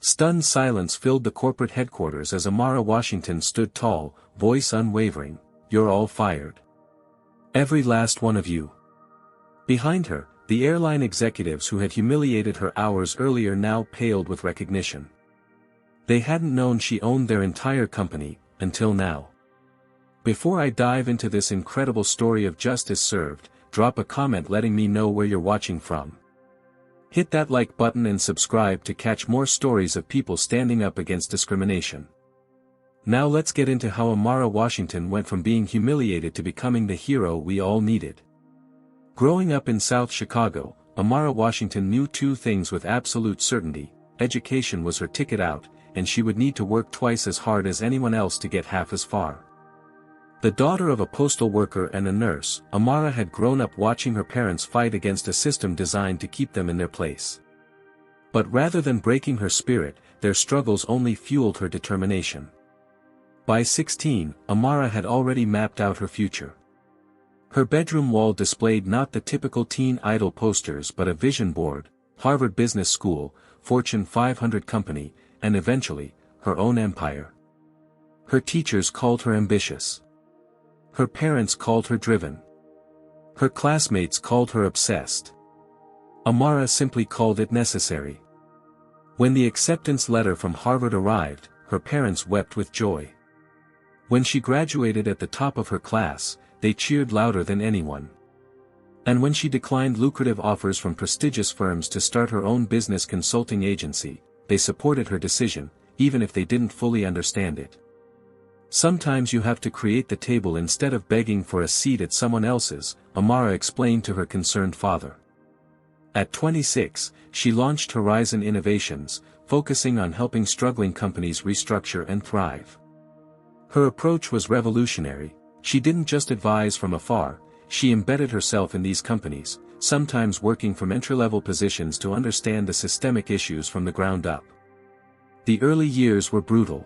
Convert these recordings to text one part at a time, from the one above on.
Stunned silence filled the corporate headquarters as Amara Washington stood tall, voice unwavering, "You're all fired. Every last one of you." Behind her, the airline executives who had humiliated her hours earlier now paled with recognition. They hadn't known she owned their entire company, until now. Before I dive into this incredible story of justice served, drop a comment letting me know where you're watching from. Hit that like button and subscribe to catch more stories of people standing up against discrimination. Now let's get into how Amara Washington went from being humiliated to becoming the hero we all needed. Growing up in South Chicago, Amara Washington knew two things with absolute certainty: education was her ticket out, and she would need to work twice as hard as anyone else to get half as far. The daughter of a postal worker and a nurse, Amara had grown up watching her parents fight against a system designed to keep them in their place. But rather than breaking her spirit, their struggles only fueled her determination. By 16, Amara had already mapped out her future. Her bedroom wall displayed not the typical teen idol posters but a vision board: Harvard Business School, Fortune 500 company, and eventually, her own empire. Her teachers called her ambitious. Her parents called her driven. Her classmates called her obsessed. Amara simply called it necessary. When the acceptance letter from Harvard arrived, her parents wept with joy. When she graduated at the top of her class, they cheered louder than anyone. And when she declined lucrative offers from prestigious firms to start her own business consulting agency, they supported her decision, even if they didn't fully understand it. "Sometimes you have to create the table instead of begging for a seat at someone else's," Amara explained to her concerned father. At 26, she launched Horizon Innovations, focusing on helping struggling companies restructure and thrive. Her approach was revolutionary. She didn't just advise from afar, she embedded herself in these companies, sometimes working from entry-level positions to understand the systemic issues from the ground up. The early years were brutal.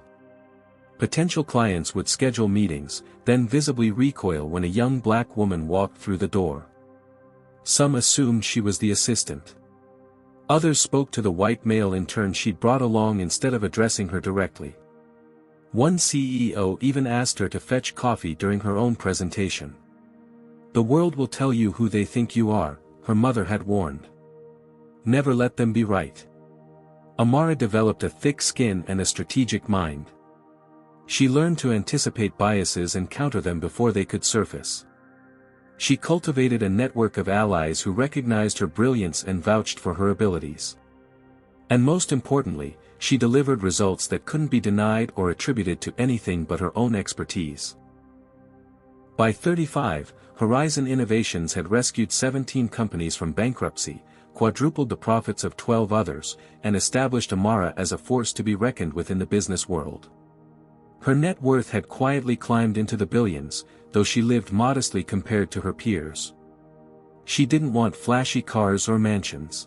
Potential clients would schedule meetings, then visibly recoil when a young black woman walked through the door. Some assumed she was the assistant. Others spoke to the white male intern she'd brought along instead of addressing her directly. One CEO even asked her to fetch coffee during her own presentation. "The world will tell you who they think you are," her mother had warned. Never let them be right. Amara developed a thick skin and a strategic mind. She learned to anticipate biases and counter them before they could surface. She cultivated a network of allies who recognized her brilliance and vouched for her abilities. And most importantly, she delivered results that couldn't be denied or attributed to anything but her own expertise. By 35, Horizon Innovations had rescued 17 companies from bankruptcy, quadrupled the profits of 12 others, and established Amara as a force to be reckoned with in the business world. Her net worth had quietly climbed into the billions, though she lived modestly compared to her peers. She didn't want flashy cars or mansions.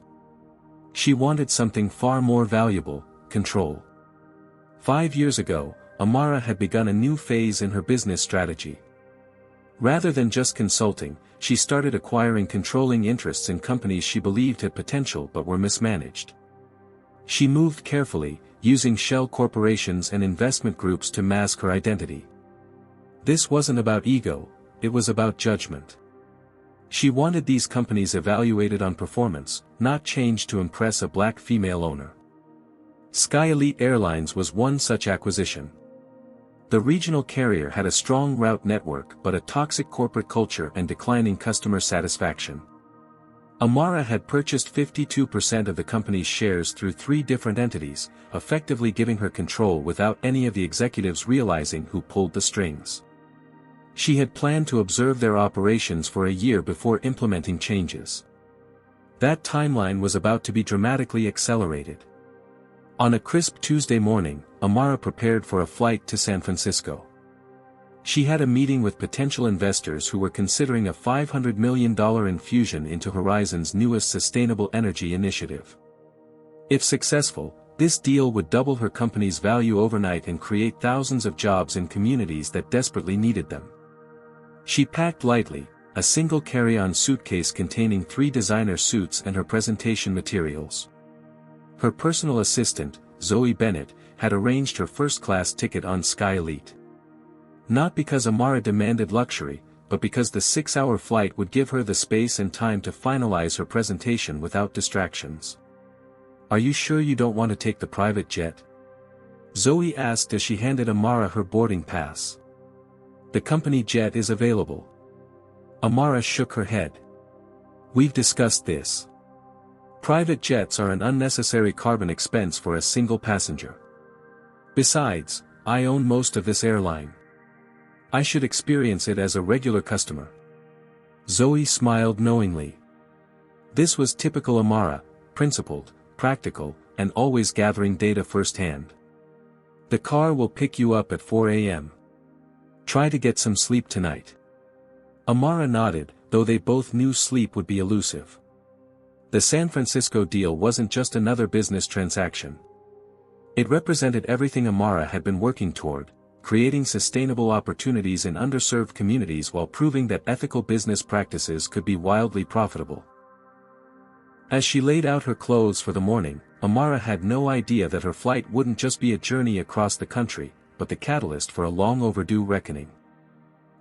She wanted something far more valuable: control. 5 years ago, Amara had begun a new phase in her business strategy. Rather than just consulting, she started acquiring controlling interests in companies she believed had potential but were mismanaged. She moved carefully, using shell corporations and investment groups to mask her identity. This wasn't about ego, it was about judgment. She wanted these companies evaluated on performance, not changed to impress a black female owner. Sky Elite Airlines was one such acquisition. The regional carrier had a strong route network but a toxic corporate culture and declining customer satisfaction. Amara had purchased 52% of the company's shares through 3 different entities, effectively giving her control without any of the executives realizing who pulled the strings. She had planned to observe their operations for a year before implementing changes. That timeline was about to be dramatically accelerated. On a crisp Tuesday morning, Amara prepared for a flight to San Francisco. She had a meeting with potential investors who were considering a $500 million infusion into Horizon's newest sustainable energy initiative. If successful, this deal would double her company's value overnight and create thousands of jobs in communities that desperately needed them. She packed lightly, a single carry-on suitcase containing 3 designer suits and her presentation materials. Her personal assistant, Zoe Bennett, had arranged her first-class ticket on Sky Elite. Not because Amara demanded luxury, but because the 6-hour flight would give her the space and time to finalize her presentation without distractions. "Are you sure you don't want to take the private jet?" Zoe asked as she handed Amara her boarding pass. "The company jet is available." Amara shook her head. "We've discussed this. Private jets are an unnecessary carbon expense for a single passenger. Besides, I own most of this airline. I should experience it as a regular customer." Zoe smiled knowingly. This was typical Amara, principled, practical, and always gathering data firsthand. "The car will pick you up at 4 a.m. Try to get some sleep tonight." Amara nodded, though they both knew sleep would be elusive. The San Francisco deal wasn't just another business transaction. It represented everything Amara had been working toward, creating sustainable opportunities in underserved communities while proving that ethical business practices could be wildly profitable. As she laid out her clothes for the morning, Amara had no idea that her flight wouldn't just be a journey across the country, but the catalyst for a long-overdue reckoning.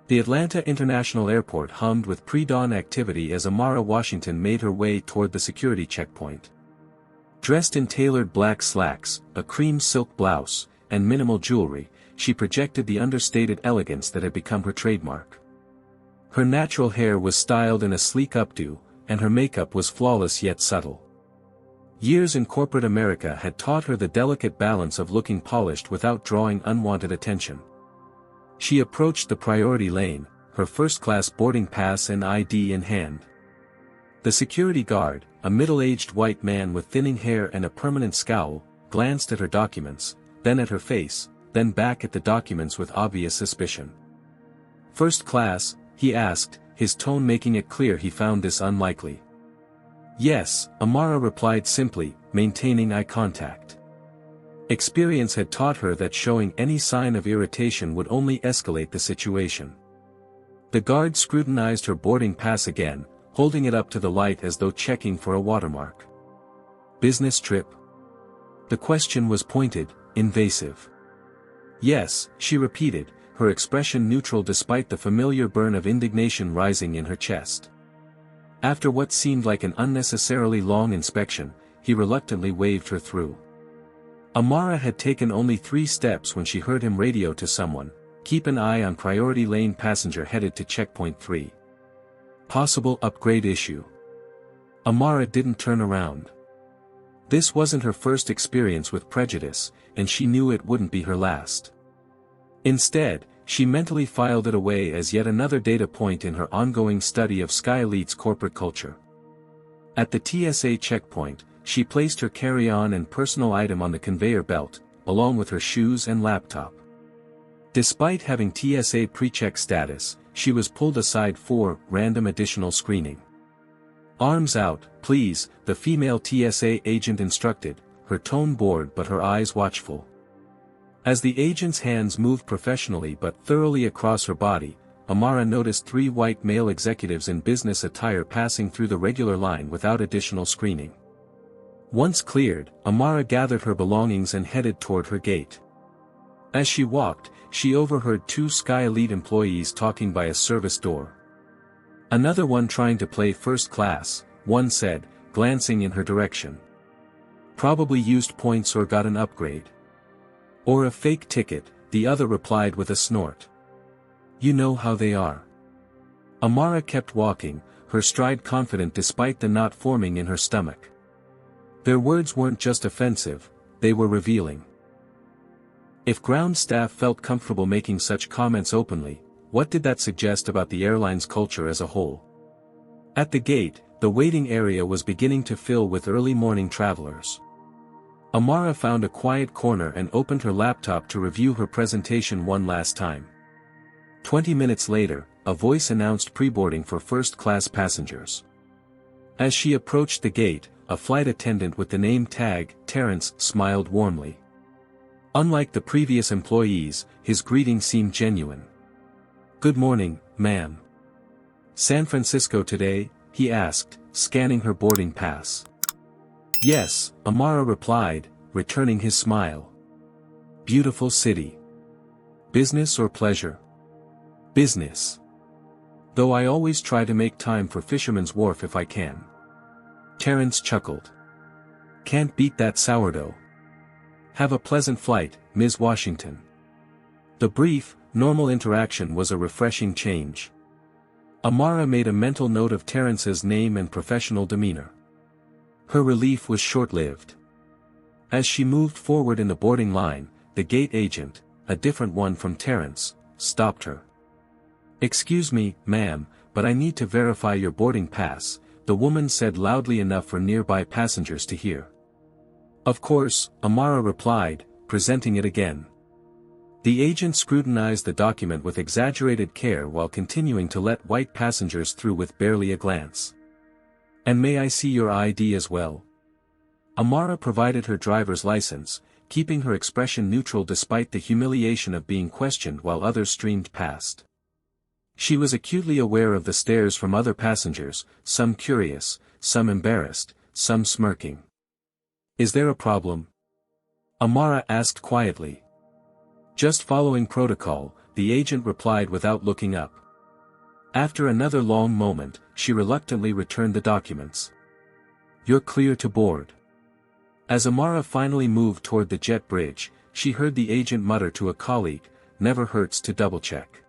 The Atlanta International Airport hummed with pre-dawn activity as Amara Washington made her way toward the security checkpoint. Dressed in tailored black slacks, a cream silk blouse, and minimal jewelry, she projected the understated elegance that had become her trademark. Her natural hair was styled in a sleek updo, and her makeup was flawless yet subtle. Years in corporate America had taught her the delicate balance of looking polished without drawing unwanted attention. She approached the priority lane, her first-class boarding pass and ID in hand. The security guard, a middle-aged white man with thinning hair and a permanent scowl, glanced at her documents, then at her face, then back at the documents with obvious suspicion. "First class?" he asked, his tone making it clear he found this unlikely. "Yes," Amara replied simply, maintaining eye contact. Experience had taught her that showing any sign of irritation would only escalate the situation. The guard scrutinized her boarding pass again, holding it up to the light as though checking for a watermark. "Business trip?" The question was pointed, invasive. "Yes," she repeated, her expression neutral despite the familiar burn of indignation rising in her chest. After what seemed like an unnecessarily long inspection, he reluctantly waved her through. Amara had taken only 3 steps when she heard him radio to someone, "Keep an eye on priority lane passenger headed to checkpoint 3. Possible upgrade issue." Amara didn't turn around. This wasn't her first experience with prejudice, and she knew it wouldn't be her last. Instead, she mentally filed it away as yet another data point in her ongoing study of Sky Elite's corporate culture. At the TSA checkpoint, she placed her carry-on and personal item on the conveyor belt, along with her shoes and laptop. Despite having TSA pre-check status, she was pulled aside for random additional screening. "Arms out, please," the female TSA agent instructed, her tone bored but her eyes watchful. As the agent's hands moved professionally but thoroughly across her body, Amara noticed 3 white male executives in business attire passing through the regular line without additional screening. Once cleared, Amara gathered her belongings and headed toward her gate. As she walked, she overheard 2 Sky Elite employees talking by a service door. "Another one trying to play first class," one said, glancing in her direction. "Probably used points or got an upgrade. Or a fake ticket," the other replied with a snort. "You know how they are." Amara kept walking, her stride confident despite the knot forming in her stomach. Their words weren't just offensive, they were revealing. If ground staff felt comfortable making such comments openly, what did that suggest about the airline's culture as a whole? At the gate, the waiting area was beginning to fill with early morning travelers. Amara found a quiet corner and opened her laptop to review her presentation one last time. 20 minutes later, a voice announced pre-boarding for first-class passengers. As she approached the gate, a flight attendant with the name tag, Terrence, smiled warmly. Unlike the previous employees, his greeting seemed genuine. "Good morning, ma'am. San Francisco today?" he asked, scanning her boarding pass. "Yes," Amara replied, returning his smile. Beautiful city. Business or pleasure? Business. Though I always try to make time for Fisherman's Wharf if I can. Terence chuckled. Can't beat that sourdough. Have a pleasant flight, Ms. Washington. The brief, normal interaction was a refreshing change. Amara made a mental note of Terence's name and professional demeanor. Her relief was short-lived. As she moved forward in the boarding line, the gate agent, a different one from Terence, stopped her. Excuse me, ma'am, but I need to verify your boarding pass, the woman said loudly enough for nearby passengers to hear. Of course, Amara replied, presenting it again. The agent scrutinized the document with exaggerated care while continuing to let white passengers through with barely a glance. And may I see your ID as well? Amara provided her driver's license, keeping her expression neutral despite the humiliation of being questioned while others streamed past. She was acutely aware of the stares from other passengers, some curious, some embarrassed, some smirking. Is there a problem? Amara asked quietly. Just following protocol, the agent replied without looking up. After another long moment, she reluctantly returned the documents. You're clear to board. As Amara finally moved toward the jet bridge, she heard the agent mutter to a colleague, never hurts to double-check.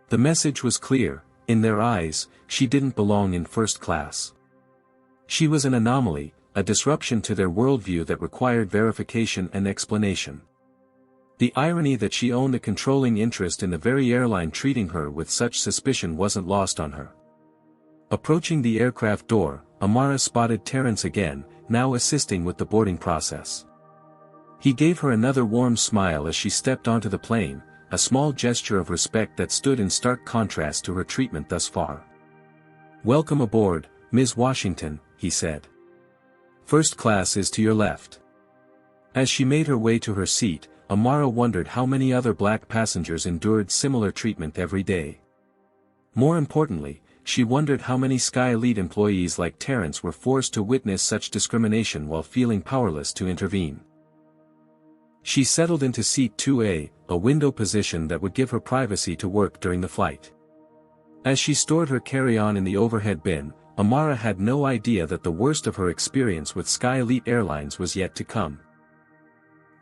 The message was clear, in their eyes, she didn't belong in first class. She was an anomaly, a disruption to their worldview that required verification and explanation. The irony that she owned a controlling interest in the very airline treating her with such suspicion wasn't lost on her. Approaching the aircraft door, Amara spotted Terence again, now assisting with the boarding process. He gave her another warm smile as she stepped onto the plane, a small gesture of respect that stood in stark contrast to her treatment thus far. Welcome aboard, Ms. Washington, he said. First class is to your left. As she made her way to her seat, Amara wondered how many other black passengers endured similar treatment every day. More importantly, she wondered how many Sky Elite employees like Terence were forced to witness such discrimination while feeling powerless to intervene. She settled into seat 2A, a window position that would give her privacy to work during the flight. As she stored her carry-on in the overhead bin, Amara had no idea that the worst of her experience with Sky Elite Airlines was yet to come.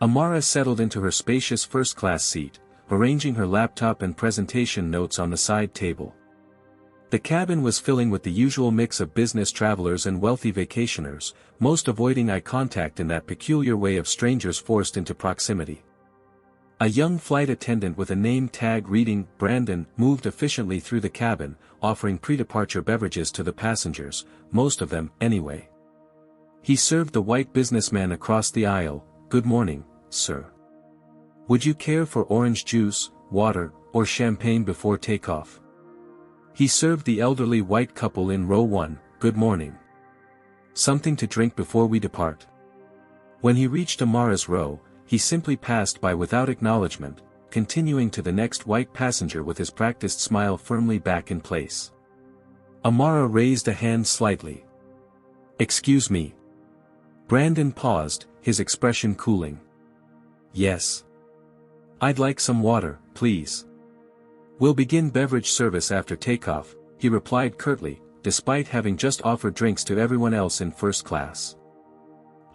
Amara settled into her spacious first-class seat, arranging her laptop and presentation notes on the side table. The cabin was filling with the usual mix of business travelers and wealthy vacationers, most avoiding eye contact in that peculiar way of strangers forced into proximity. A young flight attendant with a name tag reading Brandon moved efficiently through the cabin, offering pre-departure beverages to the passengers, most of them, anyway. He served the white businessman across the aisle. Good morning, sir. Would you care for orange juice, water, or champagne before takeoff? He served the elderly white couple in row 1, good morning. Something to drink before we depart? When he reached Amara's row, he simply passed by without acknowledgement, continuing to the next white passenger with his practiced smile firmly back in place. Amara raised a hand slightly. Excuse me. Brandon paused, his expression cooling. Yes. I'd like some water, please. We'll begin beverage service after takeoff, he replied curtly, despite having just offered drinks to everyone else in first class.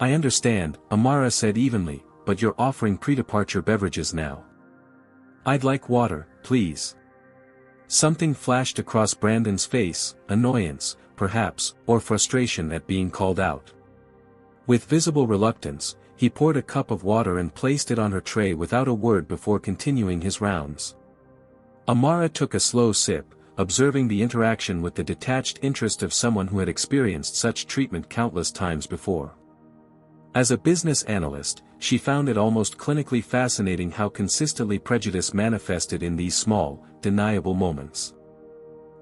I understand, Amara said evenly, but you're offering pre-departure beverages now. I'd like water, please. Something flashed across Brandon's face, annoyance, perhaps, or frustration at being called out. With visible reluctance, he poured a cup of water and placed it on her tray without a word before continuing his rounds. Amara took a slow sip, observing the interaction with the detached interest of someone who had experienced such treatment countless times before. As a business analyst, she found it almost clinically fascinating how consistently prejudice manifested in these small, deniable moments.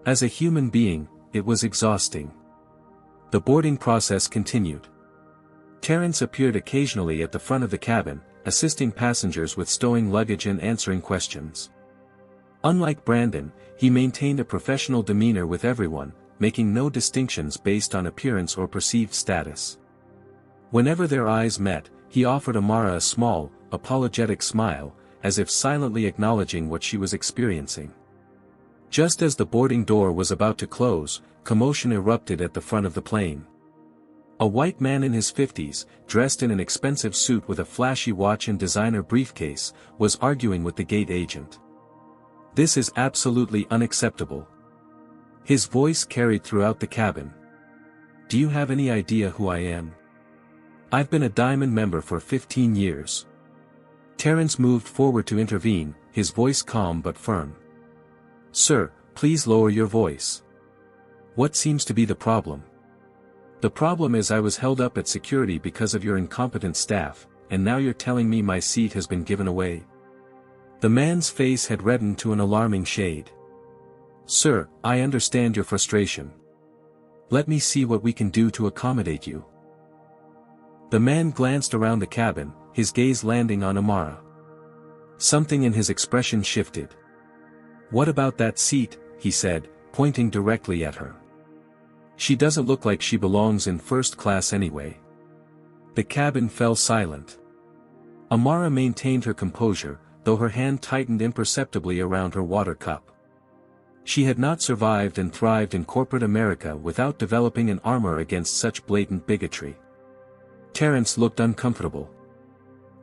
As a human being, it was exhausting. The boarding process continued. Terence appeared occasionally at the front of the cabin, assisting passengers with stowing luggage and answering questions. Unlike Brandon, he maintained a professional demeanor with everyone, making no distinctions based on appearance or perceived status. Whenever their eyes met, He offered Amara a small, apologetic smile, as if silently acknowledging what she was experiencing. Just as the boarding door was about to close, commotion erupted at the front of the plane. A white man in his 50s, dressed in an expensive suit with a flashy watch and designer briefcase, was arguing with the gate agent. "This is absolutely unacceptable." His voice carried throughout the cabin. "Do you have any idea who I am? I've been a Diamond member for 15 years. Terrence moved forward to intervene, his voice calm but firm. "Sir, please lower your voice. What seems to be the problem?" "The problem is I was held up at security because of your incompetent staff, and now you're telling me my seat has been given away?" The man's face had reddened to an alarming shade. "Sir, I understand your frustration. Let me see what we can do to accommodate you." The man glanced around the cabin, his gaze landing on Amara. Something in his expression shifted. "What about that seat?" he said, pointing directly at her. "She doesn't look like she belongs in first class anyway." The cabin fell silent. Amara maintained her composure, though her hand tightened imperceptibly around her water cup. She had not survived and thrived in corporate America without developing an armor against such blatant bigotry. Terrence looked uncomfortable.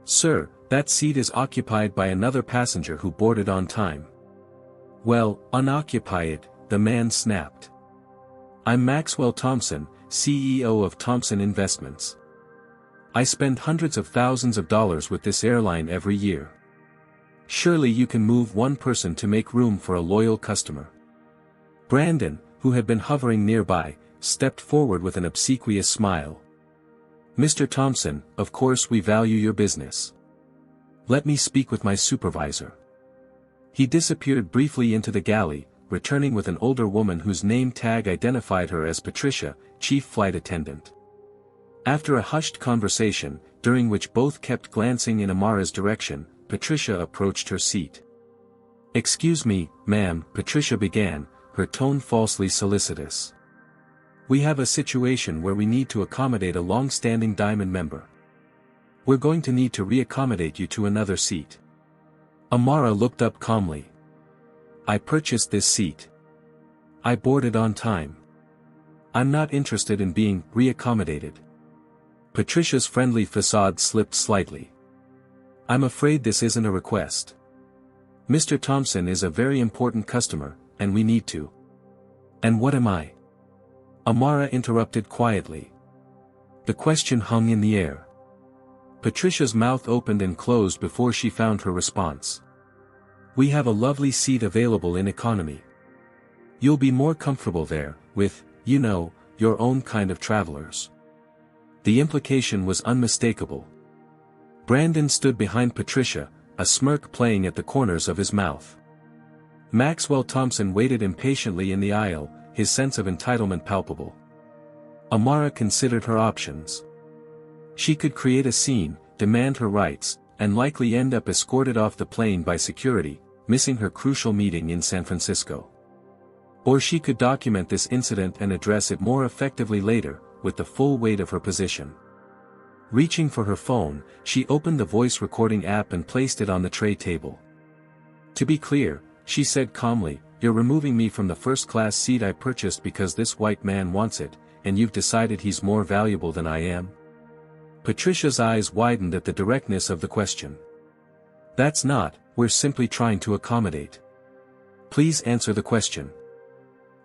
"Sir, that seat is occupied by another passenger who boarded on time." "Well, unoccupy it," the man snapped. "I'm Maxwell Thompson, CEO of Thompson Investments. I spend hundreds of thousands of dollars with this airline every year. Surely you can move one person to make room for a loyal customer." Brandon, who had been hovering nearby, stepped forward with an obsequious smile. "Mr. Thompson, of course we value your business. Let me speak with my supervisor." He disappeared briefly into the galley, returning with an older woman whose name tag identified her as Patricia, chief flight attendant. After a hushed conversation, during which both kept glancing in Amara's direction, Patricia approached her seat. "Excuse me, ma'am," Patricia began, her tone falsely solicitous. "We have a situation where we need to accommodate a long-standing Diamond member. We're going to need to reaccommodate you to another seat." Amara looked up calmly. "I purchased this seat. I boarded on time. I'm not interested in being reaccommodated." Patricia's friendly facade slipped slightly. "I'm afraid this isn't a request. Mr. Thompson is a very important customer, and we need to." "And what am I?" Amara interrupted quietly. The question hung in the air. Patricia's mouth opened and closed before she found her response. "We have a lovely seat available in economy. You'll be more comfortable there, with, you know, your own kind of travelers." The implication was unmistakable. Brandon stood behind Patricia, a smirk playing at the corners of his mouth. Maxwell Thompson waited impatiently in the aisle, his sense of entitlement palpable. Amara considered her options. She could create a scene, demand her rights, and likely end up escorted off the plane by security, missing her crucial meeting in San Francisco. Or she could document this incident and address it more effectively later, with the full weight of her position. Reaching for her phone, she opened the voice recording app and placed it on the tray table. "To be clear," she said calmly, "you're removing me from the first-class seat I purchased because this white man wants it, and you've decided he's more valuable than I am?" Patricia's eyes widened at the directness of the question. "That's not, we're simply trying to accommodate. Please answer the question.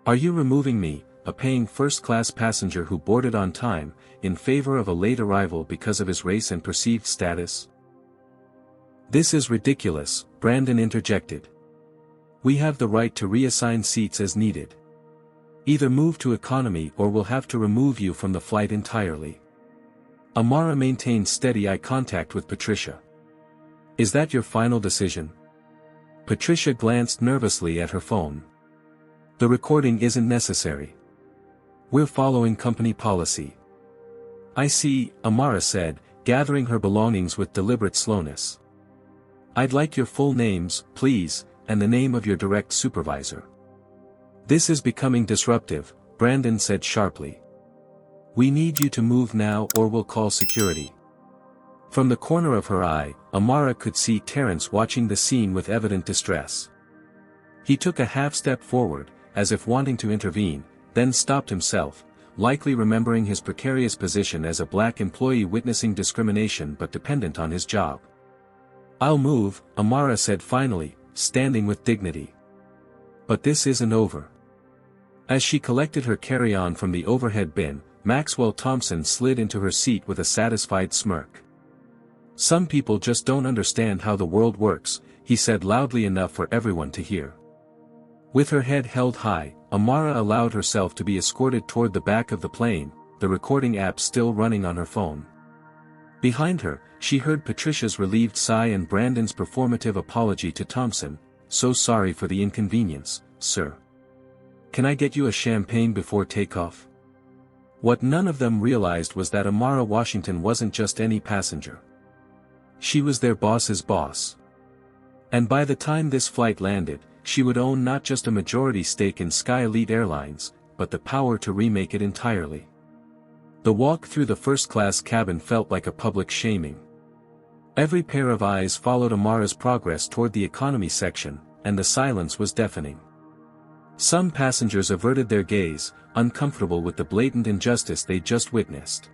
Are you removing me, a paying first-class passenger who boarded on time, in favor of a late arrival because of his race and perceived status?" "This is ridiculous," Brandon interjected. "We have the right to reassign seats as needed. Either move to economy or we'll have to remove you from the flight entirely." Amara maintained steady eye contact with Patricia. "Is that your final decision?" Patricia glanced nervously at her phone. "The recording isn't necessary. We're following company policy." "I see," Amara said, gathering her belongings with deliberate slowness. "I'd like your full names, please, and the name of your direct supervisor." "This is becoming disruptive," Brandon said sharply. "We need you to move now or we'll call security." From the corner of her eye, Amara could see Terence watching the scene with evident distress. He took a half-step forward, as if wanting to intervene, then stopped himself, likely remembering his precarious position as a black employee witnessing discrimination but dependent on his job. "I'll move," Amara said finally, standing with dignity. "But this isn't over." As she collected her carry-on from the overhead bin, Maxwell Thompson slid into her seat with a satisfied smirk. "Some people just don't understand how the world works," he said loudly enough for everyone to hear. With her head held high, Amara allowed herself to be escorted toward the back of the plane, the recording app still running on her phone. Behind her, she heard Patricia's relieved sigh and Brandon's performative apology to Thompson. "So sorry for the inconvenience, sir. Can I get you a champagne before takeoff?" What none of them realized was that Amara Washington wasn't just any passenger. She was their boss's boss. And by the time this flight landed, she would own not just a majority stake in Sky Elite Airlines, but the power to remake it entirely. The walk through the first-class cabin felt like a public shaming. Every pair of eyes followed Amara's progress toward the economy section, and the silence was deafening. Some passengers averted their gaze, uncomfortable with the blatant injustice they just witnessed.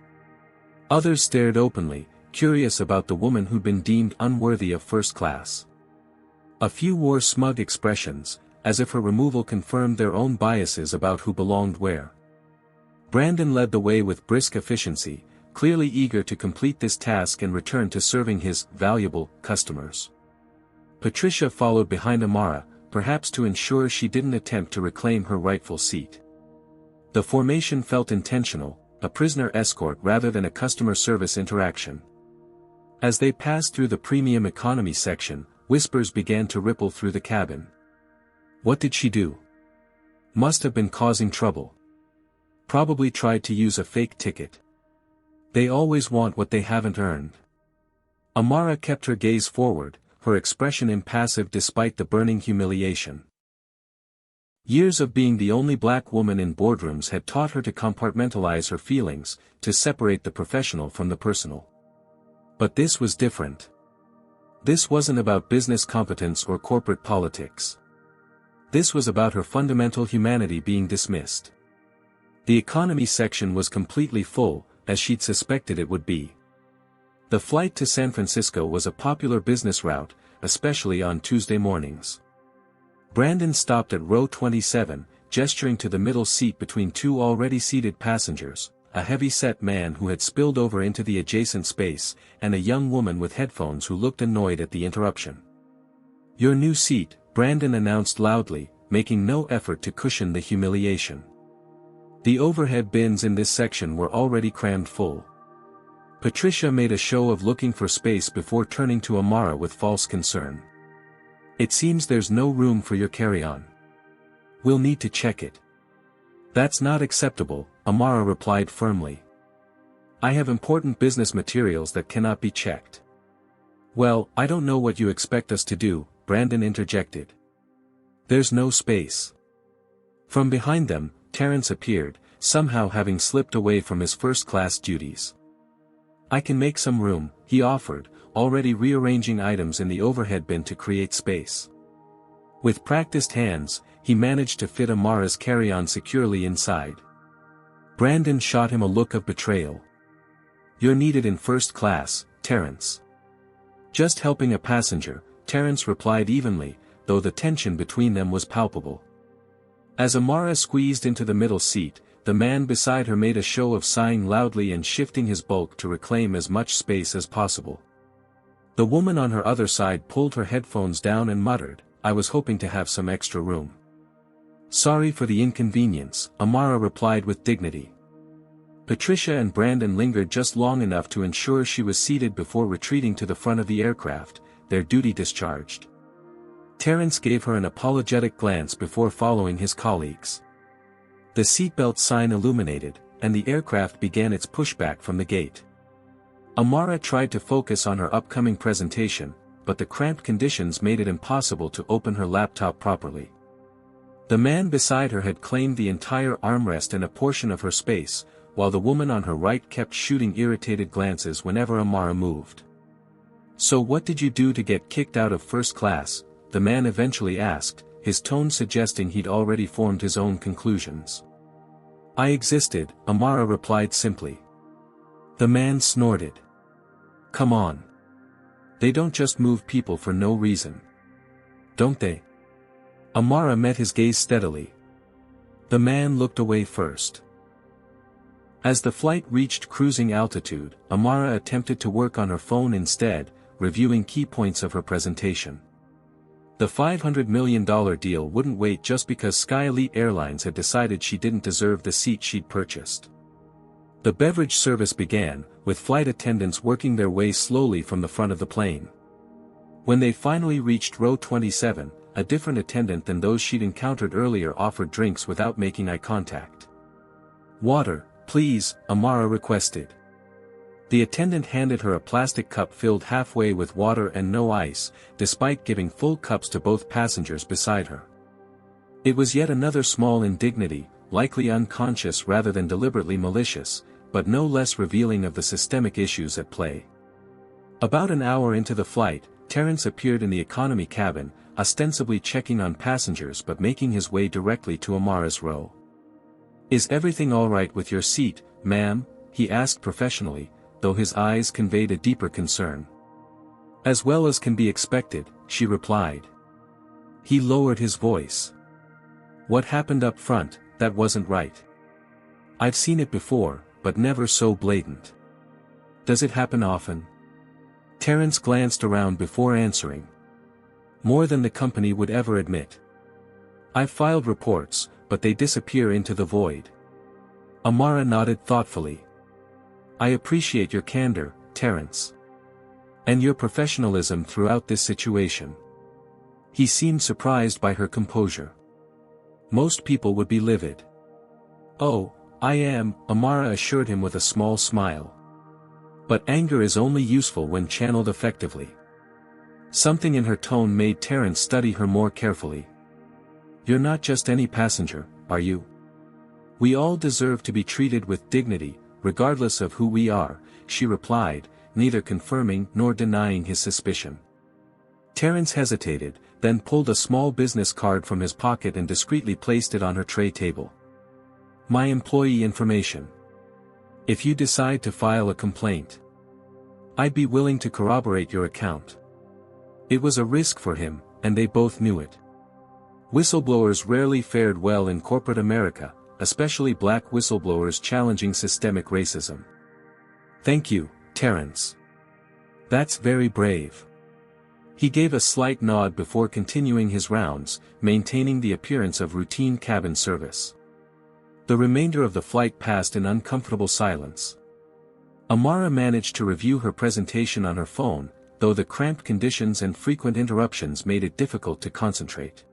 Others stared openly, curious about the woman who'd been deemed unworthy of first class. A few wore smug expressions, as if her removal confirmed their own biases about who belonged where. Brandon led the way with brisk efficiency, clearly eager to complete this task and return to serving his valuable customers. Patricia followed behind Amara, perhaps to ensure she didn't attempt to reclaim her rightful seat. The formation felt intentional, a prisoner escort rather than a customer service interaction. As they passed through the premium economy section, whispers began to ripple through the cabin. What did she do? Must have been causing trouble. Probably tried to use a fake ticket. They always want what they haven't earned. Amara kept her gaze forward, her expression impassive despite the burning humiliation. Years of being the only black woman in boardrooms had taught her to compartmentalize her feelings, to separate the professional from the personal. But this was different. This wasn't about business competence or corporate politics. This was about her fundamental humanity being dismissed. The economy section was completely full, as she'd suspected it would be. The flight to San Francisco was a popular business route, especially on Tuesday mornings. Brandon stopped at row 27, gesturing to the middle seat between two already seated passengers, a heavy-set man who had spilled over into the adjacent space, and a young woman with headphones who looked annoyed at the interruption. "Your new seat," Brandon announced loudly, making no effort to cushion the humiliation. The overhead bins in this section were already crammed full. Patricia made a show of looking for space before turning to Amara with false concern. "It seems there's no room for your carry-on. We'll need to check it." "That's not acceptable," Amara replied firmly. "I have important business materials that cannot be checked." "Well, I don't know what you expect us to do," Brandon interjected. "There's no space." From behind them, Terence appeared, somehow having slipped away from his first-class duties. "I can make some room," he offered, already rearranging items in the overhead bin to create space. With practiced hands, he managed to fit Amara's carry-on securely inside. Brandon shot him a look of betrayal. "You're needed in first class, Terence." "Just helping a passenger," Terence replied evenly, though the tension between them was palpable. As Amara squeezed into the middle seat, the man beside her made a show of sighing loudly and shifting his bulk to reclaim as much space as possible. The woman on her other side pulled her headphones down and muttered, "I was hoping to have some extra room." "Sorry for the inconvenience," Amara replied with dignity. Patricia and Brandon lingered just long enough to ensure she was seated before retreating to the front of the aircraft, their duty discharged. Terence gave her an apologetic glance before following his colleagues. The seatbelt sign illuminated, and the aircraft began its pushback from the gate. Amara tried to focus on her upcoming presentation, but the cramped conditions made it impossible to open her laptop properly. The man beside her had claimed the entire armrest and a portion of her space, while the woman on her right kept shooting irritated glances whenever Amara moved. "So what did you do to get kicked out of first class?" the man eventually asked, his tone suggesting he'd already formed his own conclusions. "I existed," Amara replied simply. The man snorted. "Come on. They don't just move people for no reason. Don't they?" Amara met his gaze steadily. The man looked away first. As the flight reached cruising altitude, Amara attempted to work on her phone instead, reviewing key points of her presentation. The $500 million deal wouldn't wait just because Sky Elite Airlines had decided she didn't deserve the seat she'd purchased. The beverage service began, with flight attendants working their way slowly from the front of the plane. When they finally reached row 27, a different attendant than those she'd encountered earlier offered drinks without making eye contact. "Water, please," Amara requested. The attendant handed her a plastic cup filled halfway with water and no ice, despite giving full cups to both passengers beside her. It was yet another small indignity, likely unconscious rather than deliberately malicious, but no less revealing of the systemic issues at play. About an hour into the flight, Terence appeared in the economy cabin, ostensibly checking on passengers but making his way directly to Amara's row. "Is everything all right with your seat, ma'am?" he asked professionally, though his eyes conveyed a deeper concern. "As well as can be expected," she replied. He lowered his voice. "What happened up front, that wasn't right. I've seen it before, but never so blatant. Does it happen often?" Terence glanced around before answering. "More than the company would ever admit. I've filed reports, but they disappear into the void." Amara nodded thoughtfully. "I appreciate your candor, Terence. And your professionalism throughout this situation." He seemed surprised by her composure. "Most people would be livid." "Oh, I am," Amara assured him with a small smile. "But anger is only useful when channeled effectively." Something in her tone made Terence study her more carefully. "You're not just any passenger, are you? We all deserve to be treated with dignity, regardless of who we are," she replied, neither confirming nor denying his suspicion. Terence hesitated, then pulled a small business card from his pocket and discreetly placed it on her tray table. "My employee information. If you decide to file a complaint, I'd be willing to corroborate your account." It was a risk for him, and they both knew it. Whistleblowers rarely fared well in corporate America, especially black whistleblowers challenging systemic racism. "Thank you, Terence. That's very brave." He gave a slight nod before continuing his rounds, maintaining the appearance of routine cabin service. The remainder of the flight passed in uncomfortable silence. Amara managed to review her presentation on her phone, though the cramped conditions and frequent interruptions made it difficult to concentrate.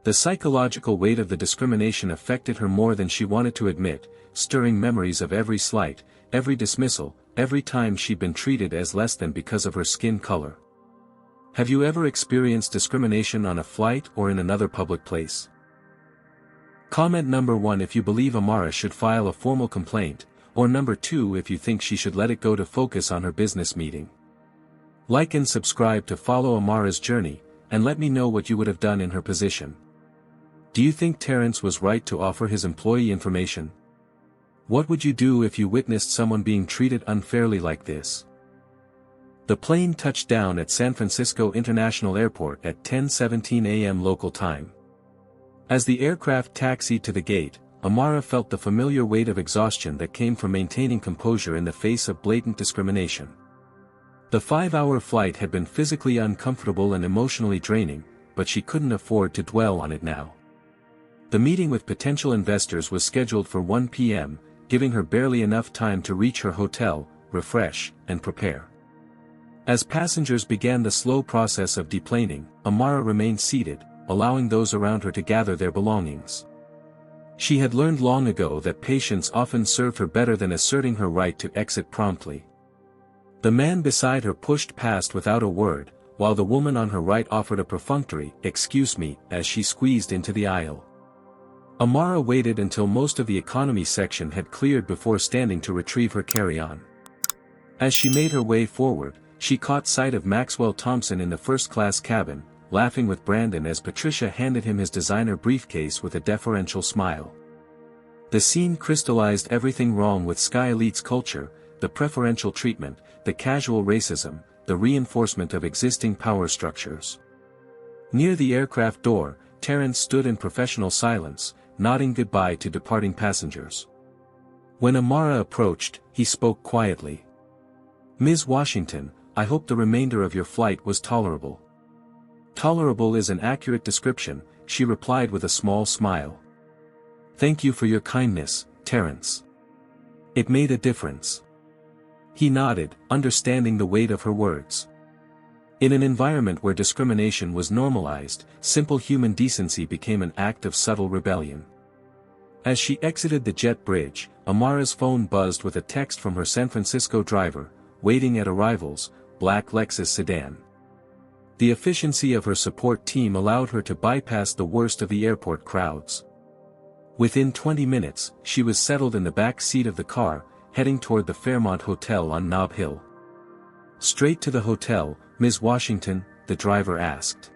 The psychological weight of the discrimination affected her more than she wanted to admit, stirring memories of every slight, every dismissal, every time she'd been treated as less than because of her skin color. Have you ever experienced discrimination on a flight or in another public place? Comment number 1 if you believe Amara should file a formal complaint, or number 2 if you think she should let it go to focus on her business meeting. Like and subscribe to follow Amara's journey, and let me know what you would have done in her position. Do you think Terence was right to offer his employee information? What would you do if you witnessed someone being treated unfairly like this? The plane touched down at San Francisco International Airport at 10:17 a.m. local time. As the aircraft taxied to the gate, Amara felt the familiar weight of exhaustion that came from maintaining composure in the face of blatant discrimination. The 5-hour flight had been physically uncomfortable and emotionally draining, but she couldn't afford to dwell on it now. The meeting with potential investors was scheduled for 1 p.m., giving her barely enough time to reach her hotel, refresh, and prepare. As passengers began the slow process of deplaning, Amara remained seated, allowing those around her to gather their belongings. She had learned long ago that patience often served her better than asserting her right to exit promptly. The man beside her pushed past without a word, while the woman on her right offered a perfunctory, "Excuse me," as she squeezed into the aisle. Amara waited until most of the economy section had cleared before standing to retrieve her carry-on. As she made her way forward, she caught sight of Maxwell Thompson in the first-class cabin, laughing with Brandon as Patricia handed him his designer briefcase with a deferential smile. The scene crystallized everything wrong with Sky Elite's culture: the preferential treatment, the casual racism, the reinforcement of existing power structures. Near the aircraft door, Terrence stood in professional silence, nodding goodbye to departing passengers. When Amara approached, he spoke quietly. "Ms. Washington, I hope the remainder of your flight was tolerable." "Tolerable is an accurate description," she replied with a small smile. "Thank you for your kindness, Terrence. It made a difference." He nodded, understanding the weight of her words. In an environment where discrimination was normalized, simple human decency became an act of subtle rebellion. As she exited the jet bridge, Amara's phone buzzed with a text from her San Francisco driver, waiting at arrivals, black Lexus sedan. The efficiency of her support team allowed her to bypass the worst of the airport crowds. Within 20 minutes, she was settled in the back seat of the car, heading toward the Fairmont Hotel on Nob Hill. "Straight to the hotel, Ms. Washington?" the driver asked.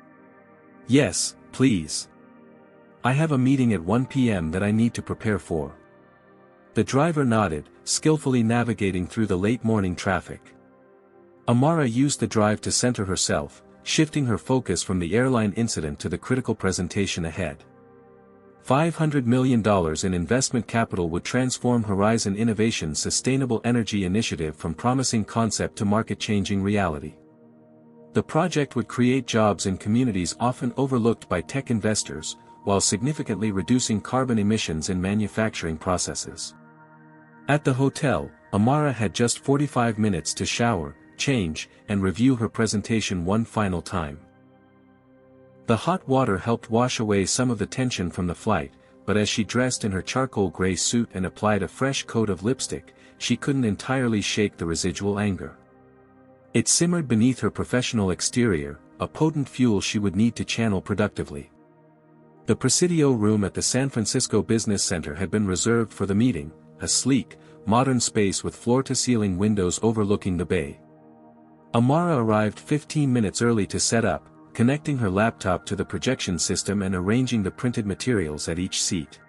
"Yes, please. I have a meeting at 1 p.m. that I need to prepare for." The driver nodded, skillfully navigating through the late morning traffic. Amara used the drive to center herself, shifting her focus from the airline incident to the critical presentation ahead. $500 million in investment capital would transform Horizon Innovation's sustainable energy initiative from promising concept to market-changing reality. The project would create jobs in communities often overlooked by tech investors, while significantly reducing carbon emissions in manufacturing processes. At the hotel, Amara had just 45 minutes to shower, change, and review her presentation one final time. The hot water helped wash away some of the tension from the flight, but as she dressed in her charcoal gray suit and applied a fresh coat of lipstick, she couldn't entirely shake the residual anger. It simmered beneath her professional exterior, a potent fuel she would need to channel productively. The Presidio room at the San Francisco Business Center had been reserved for the meeting, a sleek, modern space with floor-to-ceiling windows overlooking the bay. Amara arrived 15 minutes early to set up, connecting her laptop to the projection system and arranging the printed materials at each seat.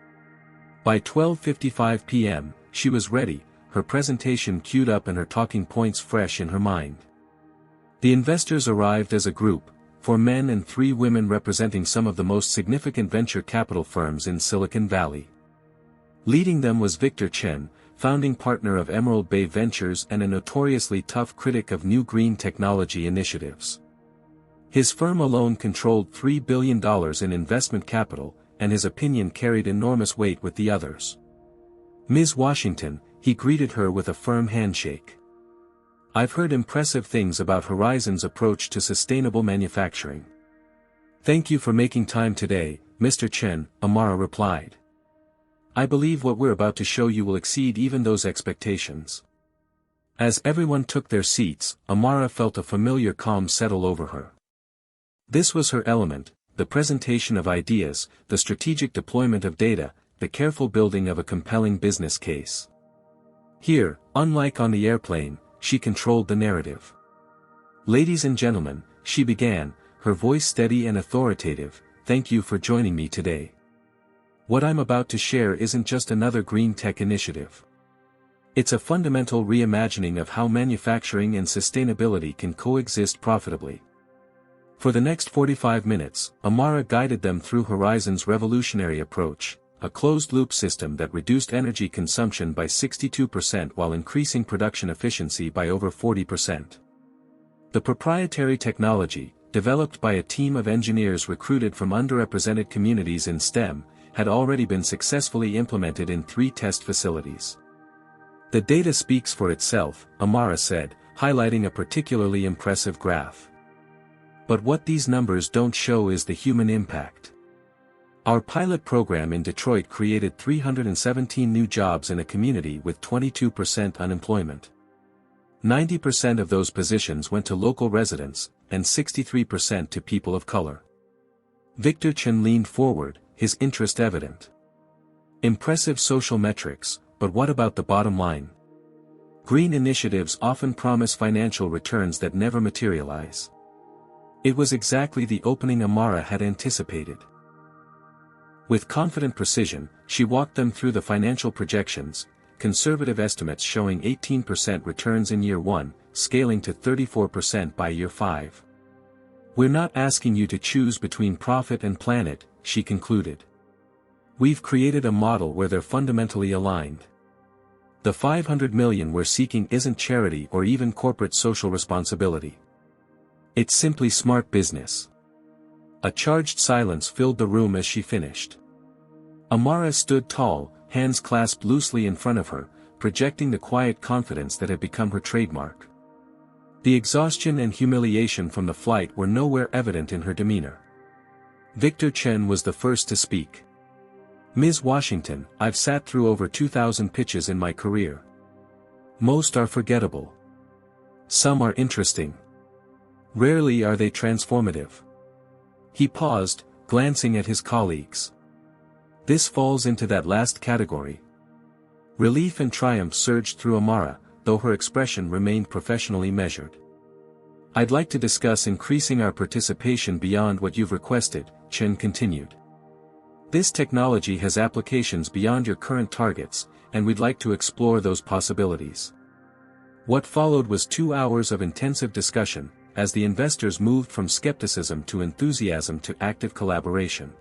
By 12:55 p.m., she was ready, her presentation queued up and her talking points fresh in her mind. The investors arrived as a group, 4 men and 3 women representing some of the most significant venture capital firms in Silicon Valley. Leading them was Victor Chen, founding partner of Emerald Bay Ventures and a notoriously tough critic of new green technology initiatives. His firm alone controlled $3 billion in investment capital, and his opinion carried enormous weight with the others. "Ms. Washington," he greeted her with a firm handshake. "I've heard impressive things about Horizon's approach to sustainable manufacturing." "Thank you for making time today, Mr. Chen," Amara replied. "I believe what we're about to show you will exceed even those expectations." As everyone took their seats, Amara felt a familiar calm settle over her. This was her element: the presentation of ideas, the strategic deployment of data, the careful building of a compelling business case. Here, unlike on the airplane, she controlled the narrative. "Ladies and gentlemen," she began, her voice steady and authoritative, "thank you for joining me today. What I'm about to share isn't just another green tech initiative. It's a fundamental reimagining of how manufacturing and sustainability can coexist profitably." For the next 45 minutes, Amara guided them through Horizon's revolutionary approach, a closed-loop system that reduced energy consumption by 62% while increasing production efficiency by over 40%. The proprietary technology, developed by a team of engineers recruited from underrepresented communities in STEM, had already been successfully implemented in 3 test facilities. "The data speaks for itself," Amara said, highlighting a particularly impressive graph. "But what these numbers don't show is the human impact. Our pilot program in Detroit created 317 new jobs in a community with 22% unemployment. 90% of those positions went to local residents, and 63% to people of color." Victor Chen leaned forward, his interest evident. "Impressive social metrics, but what about the bottom line? Green initiatives often promise financial returns that never materialize. It was exactly the opening Amara had anticipated. With confident precision, she walked them through the financial projections, conservative estimates showing 18% returns in year 1, scaling to 34% by year 5. "We're not asking you to choose between profit and planet," she concluded. "We've created a model where they're fundamentally aligned. The $500 million we're seeking isn't charity or even corporate social responsibility. It's simply smart business." A charged silence filled the room as she finished. Amara stood tall, hands clasped loosely in front of her, projecting the quiet confidence that had become her trademark. The exhaustion and humiliation from the flight were nowhere evident in her demeanor. Victor Chen was the first to speak. "Ms. Washington, I've sat through over 2,000 pitches in my career. Most are forgettable. Some are interesting. Rarely are they transformative." He paused, glancing at his colleagues. "This falls into that last category." Relief and triumph surged through Amara, though her expression remained professionally measured. "I'd like to discuss increasing our participation beyond what you've requested," Chen continued. "This technology has applications beyond your current targets, and we'd like to explore those possibilities." What followed was 2 hours of intensive discussion, as the investors moved from skepticism to enthusiasm to active collaboration.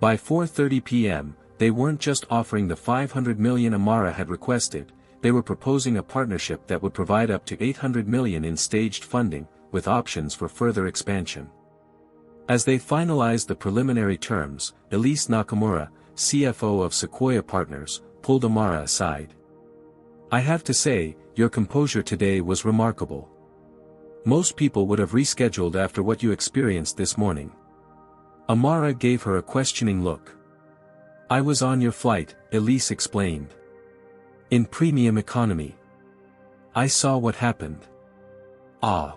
By 4:30 p.m., they weren't just offering the $500 million Amara had requested, they were proposing a partnership that would provide up to $800 million in staged funding, with options for further expansion. As they finalized the preliminary terms, Elise Nakamura, CFO of Sequoia Partners, pulled Amara aside. "I have to say, your composure today was remarkable. Most people would have rescheduled after what you experienced this morning." Amara gave her a questioning look. "I was on your flight," Elise explained. "In premium economy. I saw what happened." "Ah."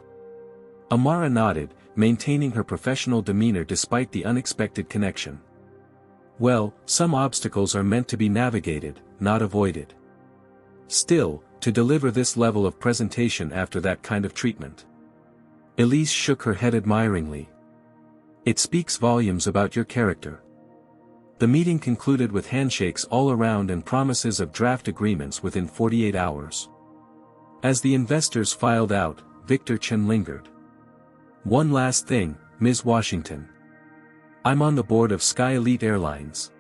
Amara nodded, maintaining her professional demeanor despite the unexpected connection. "Well, some obstacles are meant to be navigated, not avoided. Still, to deliver this level of presentation after that kind of treatment." Elise shook her head admiringly. "It speaks volumes about your character." The meeting concluded with handshakes all around and promises of draft agreements within 48 hours. As the investors filed out, Victor Chen lingered. "One last thing, Ms. Washington. I'm on the board of Sky Elite Airlines."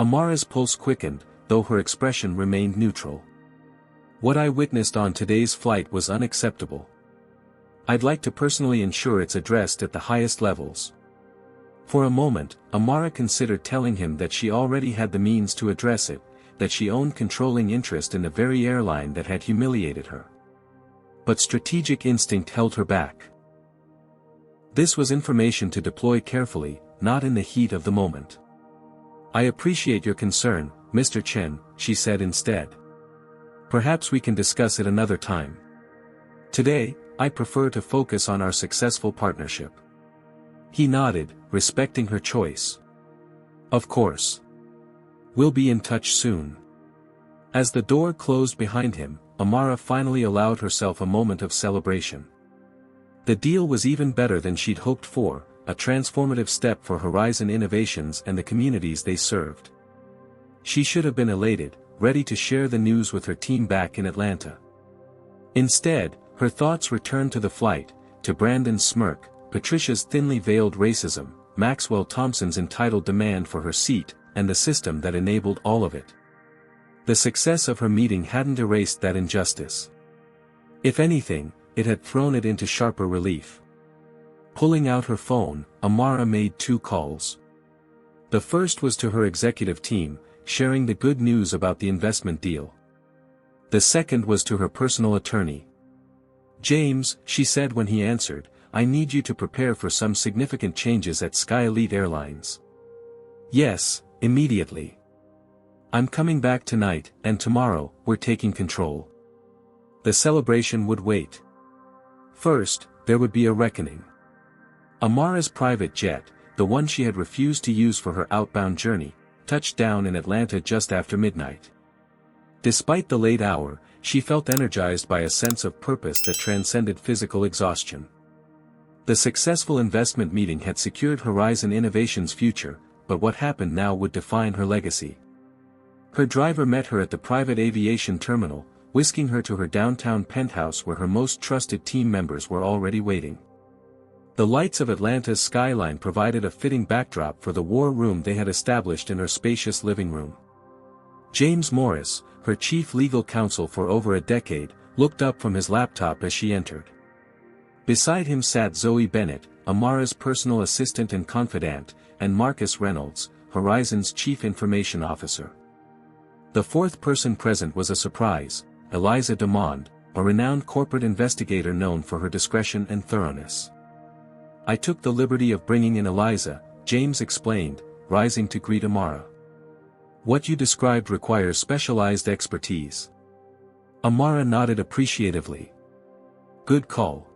Amara's pulse quickened, though her expression remained neutral. "What I witnessed on today's flight was unacceptable. I'd like to personally ensure it's addressed at the highest levels." For a moment, Amara considered telling him that she already had the means to address it, that she owned controlling interest in the very airline that had humiliated her. But strategic instinct held her back. This was information to deploy carefully, not in the heat of the moment. "I appreciate your concern, Mr. Chen," she said instead. "Perhaps we can discuss it another time. Today, I prefer to focus on our successful partnership." He nodded, respecting her choice. "Of course. We'll be in touch soon." As the door closed behind him, Amara finally allowed herself a moment of celebration. The deal was even better than she'd hoped for, a transformative step for Horizon Innovations and the communities they served. She should have been elated, ready to share the news with her team back in Atlanta. Instead, her thoughts returned to the flight, to Brandon's smirk, Patricia's thinly veiled racism, Maxwell Thompson's entitled demand for her seat, and the system that enabled all of it. The success of her meeting hadn't erased that injustice. If anything, it had thrown it into sharper relief. Pulling out her phone, Amara made 2 calls. The first was to her executive team, sharing the good news about the investment deal. The second was to her personal attorney. "James," she said when he answered, "I need you to prepare for some significant changes at Sky Elite Airlines." "Yes, immediately. I'm coming back tonight, and tomorrow, we're taking control." The celebration would wait. First, there would be a reckoning. Amara's private jet, the one she had refused to use for her outbound journey, touched down in Atlanta just after midnight. Despite the late hour, she felt energized by a sense of purpose that transcended physical exhaustion. The successful investment meeting had secured Horizon Innovation's future, but what happened now would define her legacy. Her driver met her at the private aviation terminal, whisking her to her downtown penthouse where her most trusted team members were already waiting. The lights of Atlanta's skyline provided a fitting backdrop for the war room they had established in her spacious living room. James Morris, her chief legal counsel for over a decade, looked up from his laptop as she entered. Beside him sat Zoe Bennett, Amara's personal assistant and confidant, and Marcus Reynolds, Horizon's chief information officer. The fourth person present was a surprise, Eliza Demond, a renowned corporate investigator known for her discretion and thoroughness. "I took the liberty of bringing in Eliza," James explained, rising to greet Amara. "What you described requires specialized expertise." Amara nodded appreciatively. "Good call."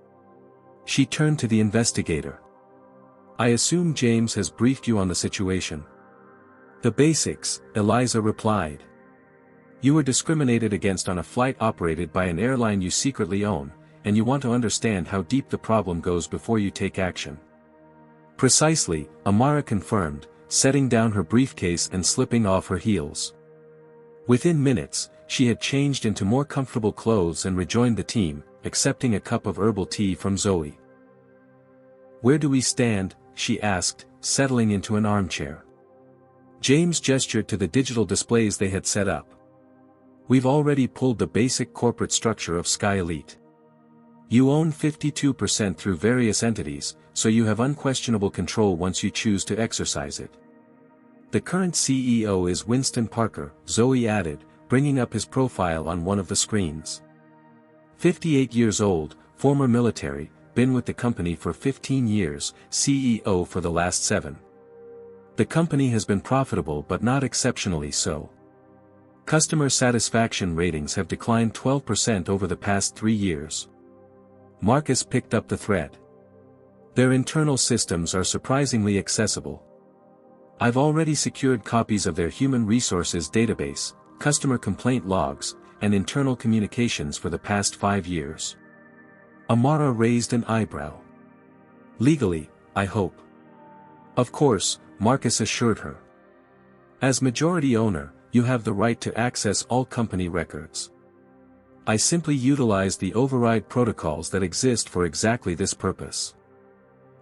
She turned to the investigator. "I assume James has briefed you on the situation." "The basics," Eliza replied. "You were discriminated against on a flight operated by an airline you secretly own, and you want to understand how deep the problem goes before you take action." "Precisely," Amara confirmed, setting down her briefcase and slipping off her heels. Within minutes, she had changed into more comfortable clothes and rejoined the team, accepting a cup of herbal tea from Zoe. "Where do we stand?" she asked, settling into an armchair. James gestured to the digital displays they had set up. "We've already pulled the basic corporate structure of Sky Elite. You own 52% through various entities, so you have unquestionable control once you choose to exercise it. The current CEO is Winston Parker," Zoe added, bringing up his profile on one of the screens. 58 years old, former military, been with the company for 15 years, CEO for the last 7. The company has been profitable but not exceptionally so. Customer satisfaction ratings have declined 12% over the past 3 years. Marcus picked up the thread. "Their internal systems are surprisingly accessible. I've already secured copies of their human resources database, customer complaint logs, and internal communications for the past 5 years." Amara raised an eyebrow. "Legally, I hope." "Of course," Marcus assured her. "As majority owner, you have the right to access all company records. I simply utilize the override protocols that exist for exactly this purpose."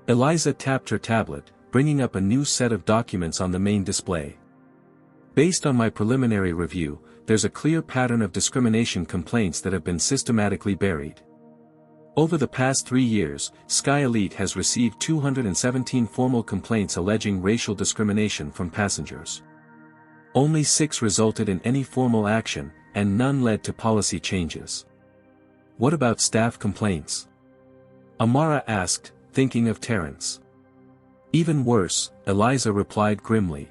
Eliza tapped her tablet, bringing up a new set of documents on the main display. "Based on my preliminary review, there's a clear pattern of discrimination complaints that have been systematically buried. Over the past 3 years, Sky Elite has received 217 formal complaints alleging racial discrimination from passengers. Only 6 resulted in any formal action, and none led to policy changes." "What about staff complaints?" Amara asked, thinking of Terrence. "Even worse," Eliza replied grimly.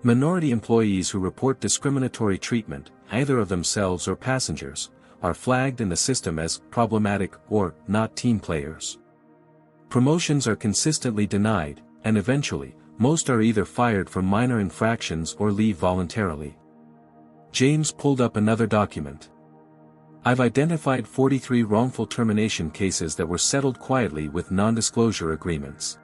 "Minority employees who report discriminatory treatment, either of themselves or passengers, are flagged in the system as problematic or not team players. Promotions are consistently denied, and eventually, most are either fired for minor infractions or leave voluntarily." James pulled up another document. "I've identified 43 wrongful termination cases that were settled quietly with non-disclosure agreements.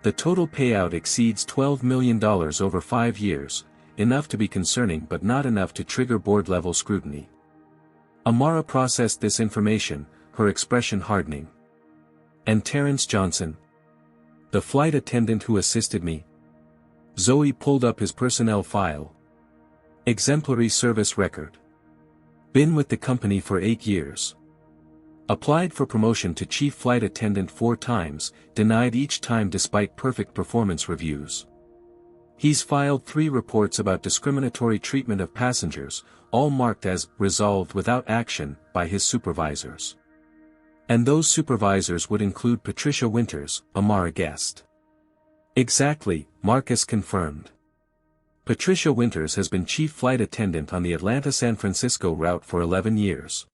The total payout exceeds $12 million over 5 years, enough to be concerning but not enough to trigger board-level scrutiny." Amara processed this information, her expression hardening. "And Terrence Johnson? The flight attendant who assisted me?" Zoe pulled up his personnel file. "Exemplary service record. Been with the company for 8 years. Applied for promotion to chief flight attendant 4 times, denied each time despite perfect performance reviews. He's filed 3 reports about discriminatory treatment of passengers, all marked as resolved without action by his supervisors. And those supervisors would include Patricia Winters," Amara guessed. "Exactly," Marcus confirmed. "Patricia Winters has been chief flight attendant on the Atlanta-San Francisco route for 11 years.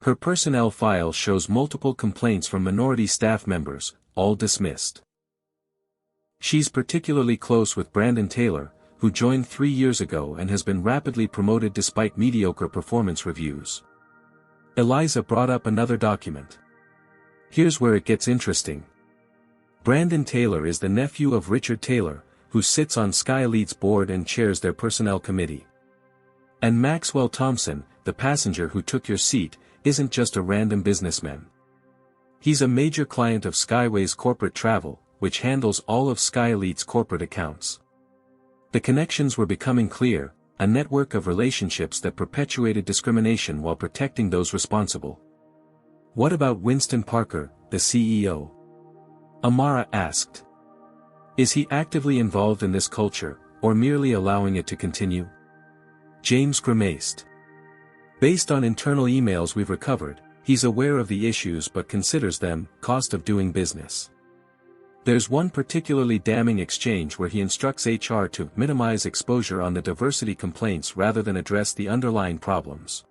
Her personnel file shows multiple complaints from minority staff members, all dismissed. She's particularly close with Brandon Taylor, who joined 3 years ago and has been rapidly promoted despite mediocre performance reviews. Eliza brought up another document. Here's where it gets interesting. Brandon Taylor is the nephew of Richard Taylor, who sits on Sky Elite's board and chairs their personnel committee. And Maxwell Thompson, the passenger who took your seat, isn't just a random businessman. He's a major client of Skyway's corporate travel, which handles all of Sky Elite's corporate accounts. The connections were becoming clear, a network of relationships that perpetuated discrimination while protecting those responsible. What about Winston Parker, the CEO? Amara asked. Is he actively involved in this culture, or merely allowing it to continue? James grimaced. Based on internal emails we've recovered, he's aware of the issues but considers them cost of doing business. There's one particularly damning exchange where he instructs HR to minimize exposure on the diversity complaints rather than address the underlying problems.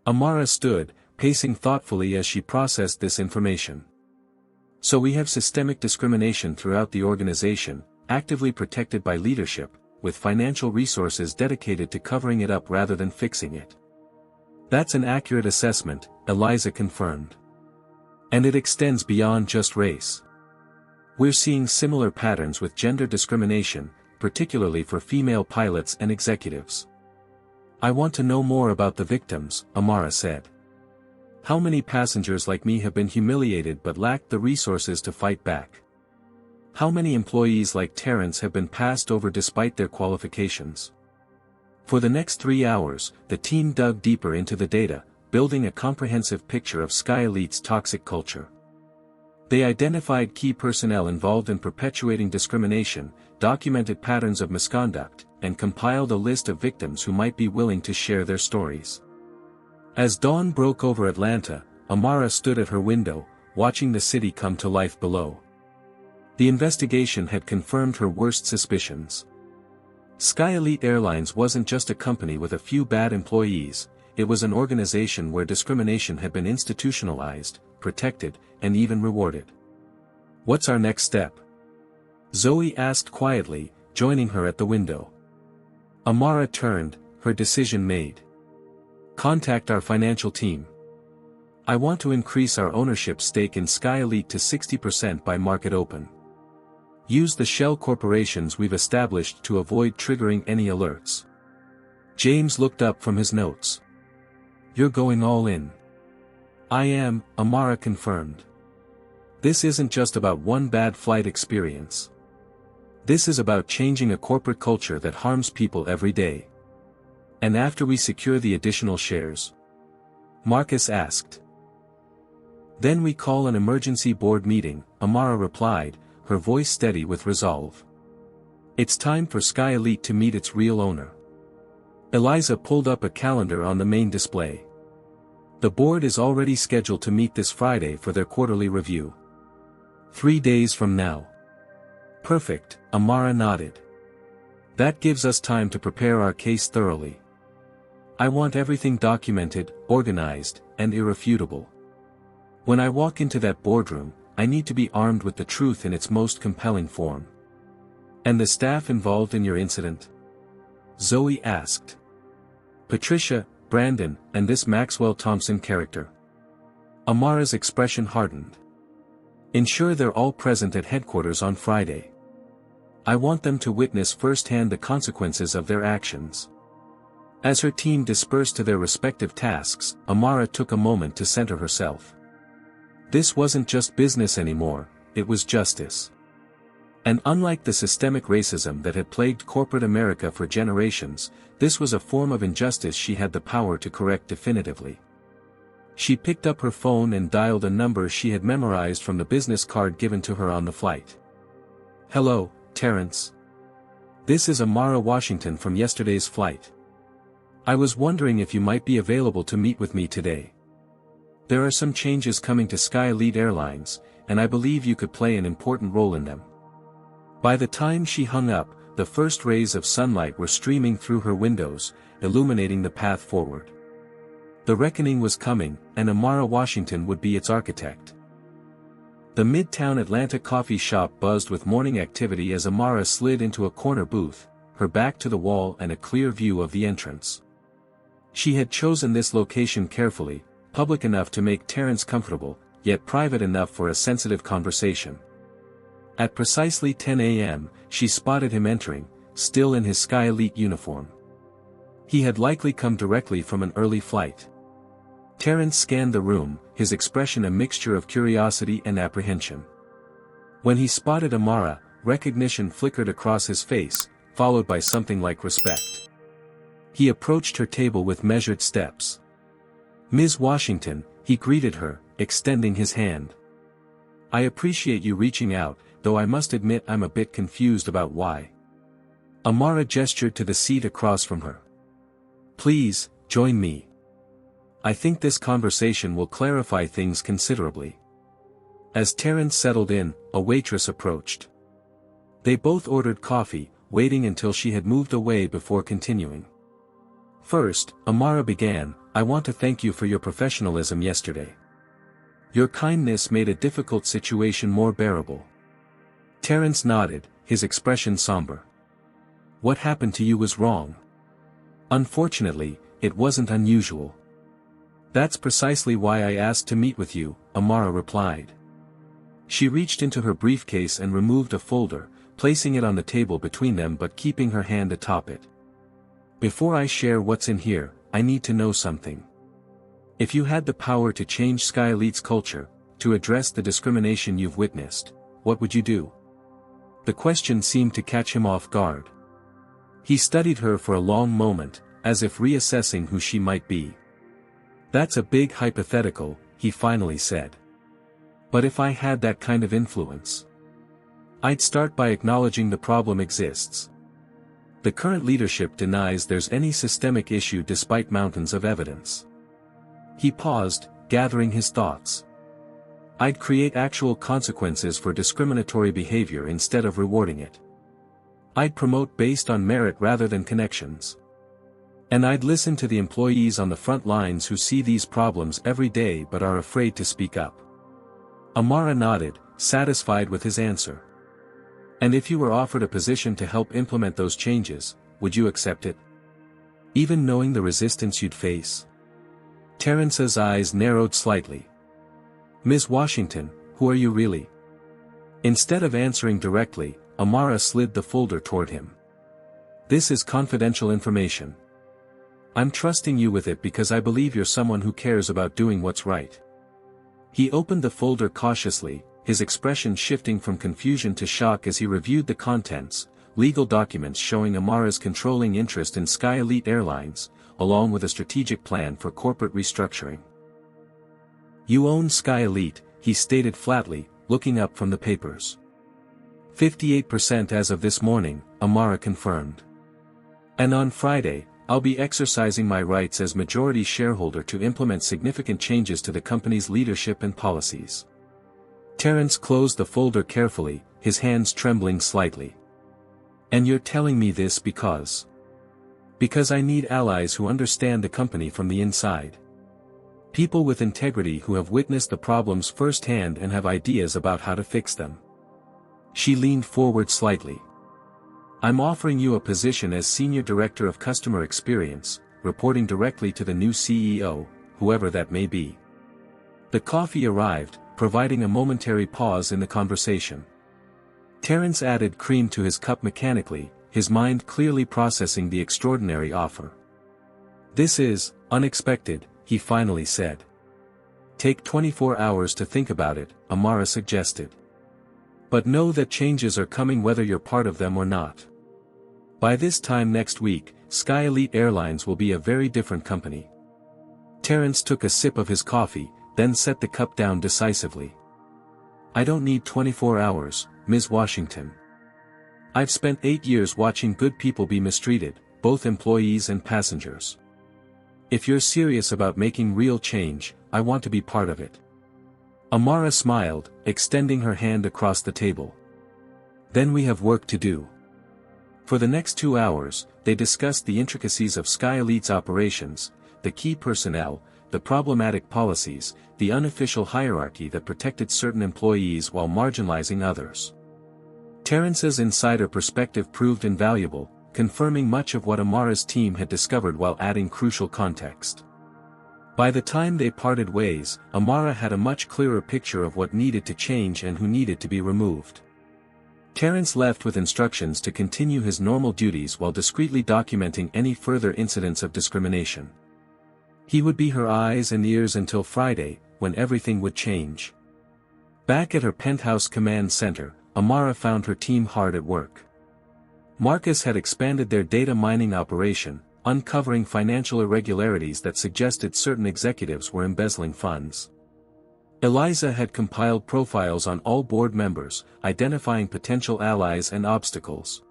Amara stood, pacing thoughtfully as she processed this information. So we have systemic discrimination throughout the organization, actively protected by leadership, with financial resources dedicated to covering it up rather than fixing it. That's an accurate assessment, Eliza confirmed. And it extends beyond just race. We're seeing similar patterns with gender discrimination, particularly for female pilots and executives. I want to know more about the victims, Amara said. How many passengers like me have been humiliated but lacked the resources to fight back? How many employees like Terrence have been passed over despite their qualifications? For the next 3 hours, the team dug deeper into the data, building a comprehensive picture of Sky Elite's toxic culture. They identified key personnel involved in perpetuating discrimination, documented patterns of misconduct, and compiled a list of victims who might be willing to share their stories. As dawn broke over Atlanta, Amara stood at her window, watching the city come to life below. The investigation had confirmed her worst suspicions. Sky Elite Airlines wasn't just a company with a few bad employees, it was an organization where discrimination had been institutionalized, protected, and even rewarded. What's our next step? Zoe asked quietly, joining her at the window. Amara turned, her decision made. Contact our financial team. I want to increase our ownership stake in Sky Elite to 60% by market open. Use the shell corporations we've established to avoid triggering any alerts. James looked up from his notes. You're going all in. I am, Amara confirmed. This isn't just about one bad flight experience. This is about changing a corporate culture that harms people every day. And after we secure the additional shares? Marcus asked. Then we call an emergency board meeting, Amara replied, her voice steady with resolve. It's time for Sky Elite to meet its real owner. Eliza pulled up a calendar on the main display. The board is already scheduled to meet this Friday for their quarterly review. 3 days from now. Perfect, Amara nodded. That gives us time to prepare our case thoroughly. I want everything documented, organized, and irrefutable. When I walk into that boardroom, I need to be armed with the truth in its most compelling form. And the staff involved in your incident? Zoe asked. Patricia, Brandon, and this Maxwell Thompson character. Amara's expression hardened. Ensure they're all present at headquarters on Friday. I want them to witness firsthand the consequences of their actions. As her team dispersed to their respective tasks, Amara took a moment to center herself. This wasn't just business anymore, it was justice. And unlike the systemic racism that had plagued corporate America for generations, this was a form of injustice she had the power to correct definitively. She picked up her phone and dialed a number she had memorized from the business card given to her on the flight. Hello, Terrence. This is Amara Washington from yesterday's flight. I was wondering if you might be available to meet with me today. There are some changes coming to Sky Elite Airlines, and I believe you could play an important role in them. By the time she hung up, the first rays of sunlight were streaming through her windows, illuminating the path forward. The reckoning was coming, and Amara Washington would be its architect. The Midtown Atlanta coffee shop buzzed with morning activity as Amara slid into a corner booth, her back to the wall and a clear view of the entrance. She had chosen this location carefully, public enough to make Terence comfortable, yet private enough for a sensitive conversation. At precisely 10 a.m., she spotted him entering, still in his Sky Elite uniform. He had likely come directly from an early flight. Terence scanned the room, his expression a mixture of curiosity and apprehension. When he spotted Amara, recognition flickered across his face, followed by something like respect. He approached her table with measured steps. "Ms. Washington," he greeted her, extending his hand. "I appreciate you reaching out, though I must admit I'm a bit confused about why." Amara gestured to the seat across from her. "Please, join me. I think this conversation will clarify things considerably." As Terence settled in, a waitress approached. They both ordered coffee, waiting until she had moved away before continuing. First, Amara began, "I want to thank you for your professionalism yesterday. Your kindness made a difficult situation more bearable." Terence nodded, his expression somber. "What happened to you was wrong. Unfortunately, it wasn't unusual." "That's precisely why I asked to meet with you," Amara replied. She reached into her briefcase and removed a folder, placing it on the table between them but keeping her hand atop it. "Before I share what's in here, I need to know something. If you had the power to change Sky Elite's culture, to address the discrimination you've witnessed, what would you do?" The question seemed to catch him off guard. He studied her for a long moment, as if reassessing who she might be. "That's a big hypothetical," he finally said. "But if I had that kind of influence, I'd start by acknowledging the problem exists. The current leadership denies there's any systemic issue despite mountains of evidence." He paused, gathering his thoughts. "I'd create actual consequences for discriminatory behavior instead of rewarding it. I'd promote based on merit rather than connections. And I'd listen to the employees on the front lines who see these problems every day but are afraid to speak up." Amara nodded, satisfied with his answer. "And if you were offered a position to help implement those changes, would you accept it? Even knowing the resistance you'd face?" Terence's eyes narrowed slightly. "Ms. Washington, who are you really?" Instead of answering directly, Amara slid the folder toward him. "This is confidential information. I'm trusting you with it because I believe you're someone who cares about doing what's right." He opened the folder cautiously, his expression shifting from confusion to shock as he reviewed the contents, legal documents showing Amara's controlling interest in Sky Elite Airlines, along with a strategic plan for corporate restructuring. "You own Sky Elite," he stated flatly, looking up from the papers. 58% as of this morning, Amara confirmed. "And on Friday, I'll be exercising my rights as majority shareholder to implement significant changes to the company's leadership and policies." Terence closed the folder carefully, his hands trembling slightly. "And you're telling me this because?" "Because I need allies who understand the company from the inside. People with integrity who have witnessed the problems firsthand and have ideas about how to fix them." She leaned forward slightly. "I'm offering you a position as Senior Director of Customer Experience, reporting directly to the new CEO, whoever that may be." The coffee arrived, providing a momentary pause in the conversation. Terence added cream to his cup mechanically, his mind clearly processing the extraordinary offer. "This is unexpected," he finally said. "Take 24 hours to think about it," Amara suggested. "But know that changes are coming whether you're part of them or not. By this time next week, Sky Elite Airlines will be a very different company." Terence took a sip of his coffee, then set the cup down decisively. "I don't need 24 hours, Ms. Washington. I've spent 8 years watching good people be mistreated, both employees and passengers. If you're serious about making real change, I want to be part of it." Amara smiled, extending her hand across the table. "Then we have work to do." For the next 2 hours, they discussed the intricacies of Sky Elite's operations, the key personnel, the problematic policies, the unofficial hierarchy that protected certain employees while marginalizing others. Terence's insider perspective proved invaluable, confirming much of what Amara's team had discovered while adding crucial context. By the time they parted ways, Amara had a much clearer picture of what needed to change and who needed to be removed. Terence left with instructions to continue his normal duties while discreetly documenting any further incidents of discrimination. He would be her eyes and ears until Friday, when everything would change. Back at her penthouse command center, Amara found her team hard at work. Marcus had expanded their data mining operation, uncovering financial irregularities that suggested certain executives were embezzling funds. Eliza had compiled profiles on all board members, identifying potential allies and obstacles.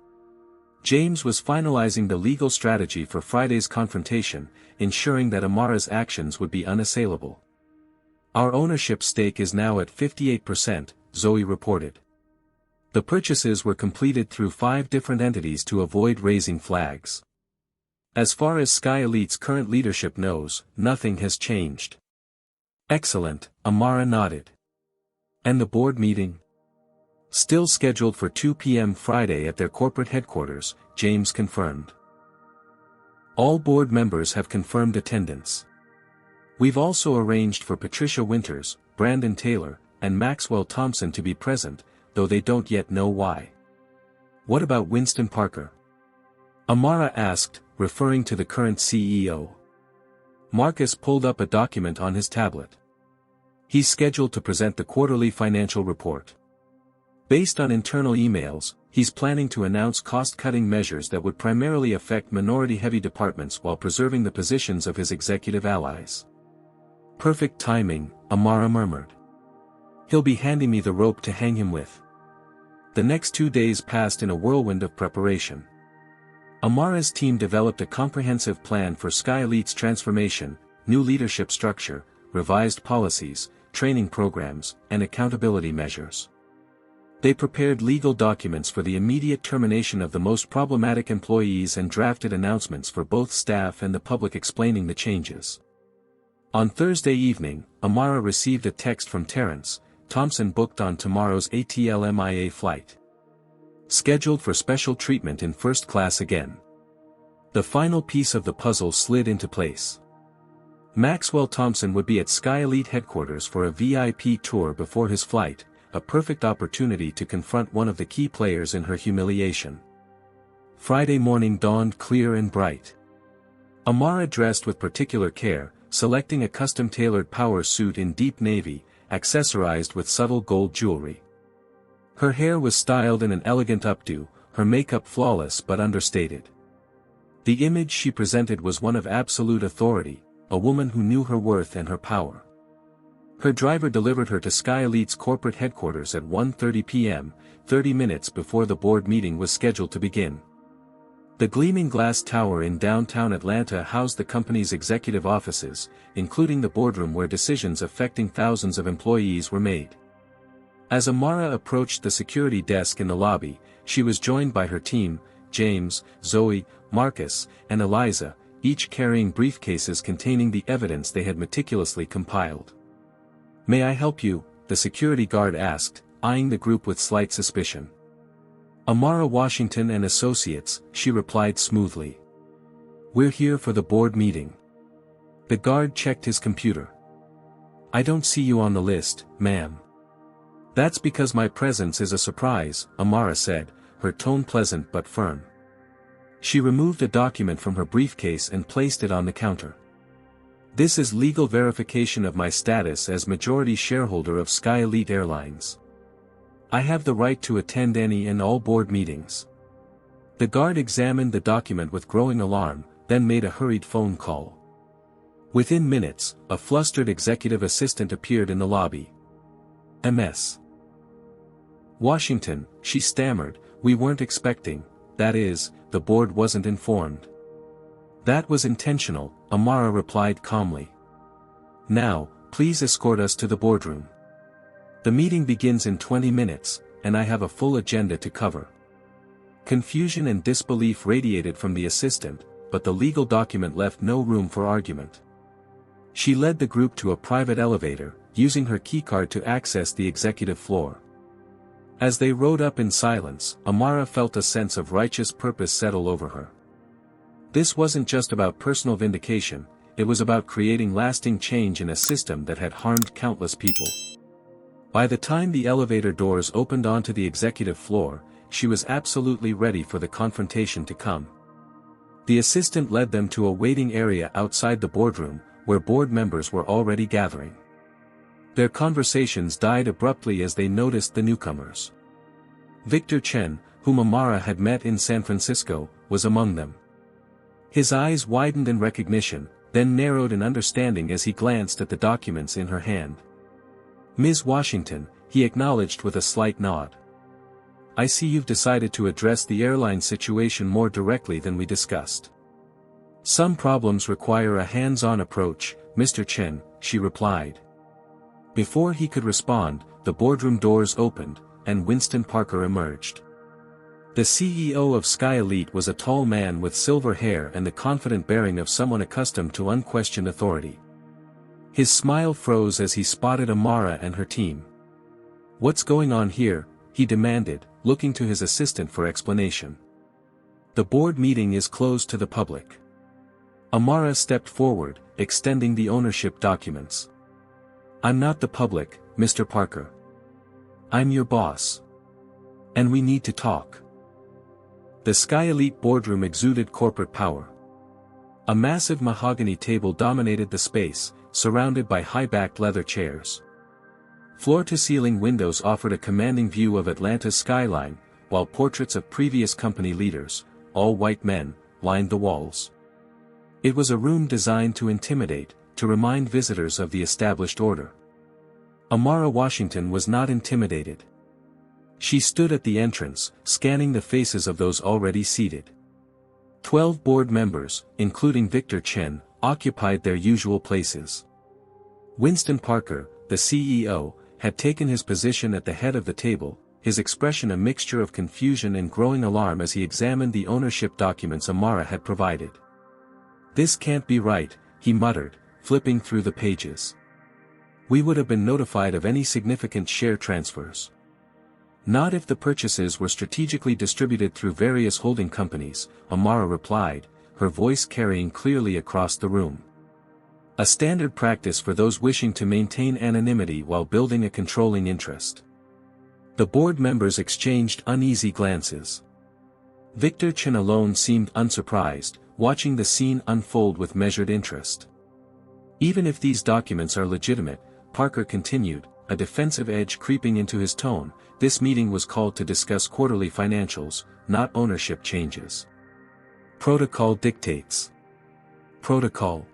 James was finalizing the legal strategy for Friday's confrontation, ensuring that Amara's actions would be unassailable. "Our ownership stake is now at 58%, Zoe reported. The purchases were completed through 5 different entities to avoid raising flags. As far as Sky Elite's current leadership knows, nothing has changed." "Excellent," Amara nodded. "And the board meeting?" "Still scheduled for 2 p.m. Friday at their corporate headquarters," James confirmed. "All board members have confirmed attendance. We've also arranged for Patricia Winters, Brandon Taylor, and Maxwell Thompson to be present, though they don't yet know why." "What about Winston Parker?" Amara asked, referring to the current CEO. Marcus pulled up a document on his tablet. "He's scheduled to present the quarterly financial report. Based on internal emails, he's planning to announce cost-cutting measures that would primarily affect minority-heavy departments while preserving the positions of his executive allies." "Perfect timing," Amara murmured. "He'll be handing me the rope to hang him with." The next 2 days passed in a whirlwind of preparation. Amara's team developed a comprehensive plan for Sky Elite's transformation, new leadership structure, revised policies, training programs, and accountability measures. They prepared legal documents for the immediate termination of the most problematic employees and drafted announcements for both staff and the public explaining the changes. On Thursday evening, Amara received a text from Terence: "Thompson booked on tomorrow's ATL-MIA flight. Scheduled for special treatment in first class again." The final piece of the puzzle slid into place. Maxwell Thompson would be at Sky Elite headquarters for a VIP tour before his flight, a perfect opportunity to confront one of the key players in her humiliation. Friday morning dawned clear and bright. Amara dressed with particular care, selecting a custom-tailored power suit in deep navy, accessorized with subtle gold jewelry. Her hair was styled in an elegant updo, her makeup flawless but understated. The image she presented was one of absolute authority, a woman who knew her worth and her power. Her driver delivered her to Sky Elite's corporate headquarters at 1:30 p.m., 30 minutes before the board meeting was scheduled to begin. The gleaming glass tower in downtown Atlanta housed the company's executive offices, including the boardroom where decisions affecting thousands of employees were made. As Amara approached the security desk in the lobby, she was joined by her team: James, Zoe, Marcus, and Eliza, each carrying briefcases containing the evidence they had meticulously compiled. "May I help you?" the security guard asked, eyeing the group with slight suspicion. "Amara Washington and Associates," she replied smoothly. "We're here for the board meeting." The guard checked his computer. "I don't see you on the list, ma'am." "That's because my presence is a surprise," Amara said, her tone pleasant but firm. She removed a document from her briefcase and placed it on the counter. "This is legal verification of my status as majority shareholder of Sky Elite Airlines. I have the right to attend any and all board meetings." The guard examined the document with growing alarm, then made a hurried phone call. Within minutes, a flustered executive assistant appeared in the lobby. "Ms. Washington," she stammered, "we weren't expecting, that is, the board wasn't informed." "That was intentional," Amara replied calmly. "Now, please escort us to the boardroom. The meeting begins in 20 minutes, and I have a full agenda to cover." Confusion and disbelief radiated from the assistant, but the legal document left no room for argument. She led the group to a private elevator, using her keycard to access the executive floor. As they rode up in silence, Amara felt a sense of righteous purpose settle over her. This wasn't just about personal vindication, it was about creating lasting change in a system that had harmed countless people. By the time the elevator doors opened onto the executive floor, she was absolutely ready for the confrontation to come. The assistant led them to a waiting area outside the boardroom, where board members were already gathering. Their conversations died abruptly as they noticed the newcomers. Victor Chen, whom Amara had met in San Francisco, was among them. His eyes widened in recognition, then narrowed in understanding as he glanced at the documents in her hand. "Ms. Washington," he acknowledged with a slight nod. "I see you've decided to address the airline situation more directly than we discussed." "Some problems require a hands-on approach, Mr. Chen," she replied. Before he could respond, the boardroom doors opened, and Winston Parker emerged. The CEO of Sky Elite was a tall man with silver hair and the confident bearing of someone accustomed to unquestioned authority. His smile froze as he spotted Amara and her team. "What's going on here?" he demanded, looking to his assistant for explanation. "The board meeting is closed to the public." Amara stepped forward, extending the ownership documents. "I'm not the public, Mr. Parker. I'm your boss. And we need to talk." The Sky Elite boardroom exuded corporate power. A massive mahogany table dominated the space, surrounded by high-backed leather chairs. Floor-to-ceiling windows offered a commanding view of Atlanta's skyline, while portraits of previous company leaders, all white men, lined the walls. It was a room designed to intimidate, to remind visitors of the established order. Amara Washington was not intimidated. She stood at the entrance, scanning the faces of those already seated. 12 board members, including Victor Chen, occupied their usual places. Winston Parker, the CEO, had taken his position at the head of the table, his expression a mixture of confusion and growing alarm as he examined the ownership documents Amara had provided. "This can't be right," he muttered, flipping through the pages. "We would have been notified of any significant share transfers." "Not if the purchases were strategically distributed through various holding companies," Amara replied, her voice carrying clearly across the room. "A standard practice for those wishing to maintain anonymity while building a controlling interest." The board members exchanged uneasy glances. Victor Chen alone seemed unsurprised, watching the scene unfold with measured interest. "Even if these documents are legitimate," Parker continued, a defensive edge creeping into his tone, "this meeting was called to discuss quarterly financials, not ownership changes. Protocol dictates." "Protocol?"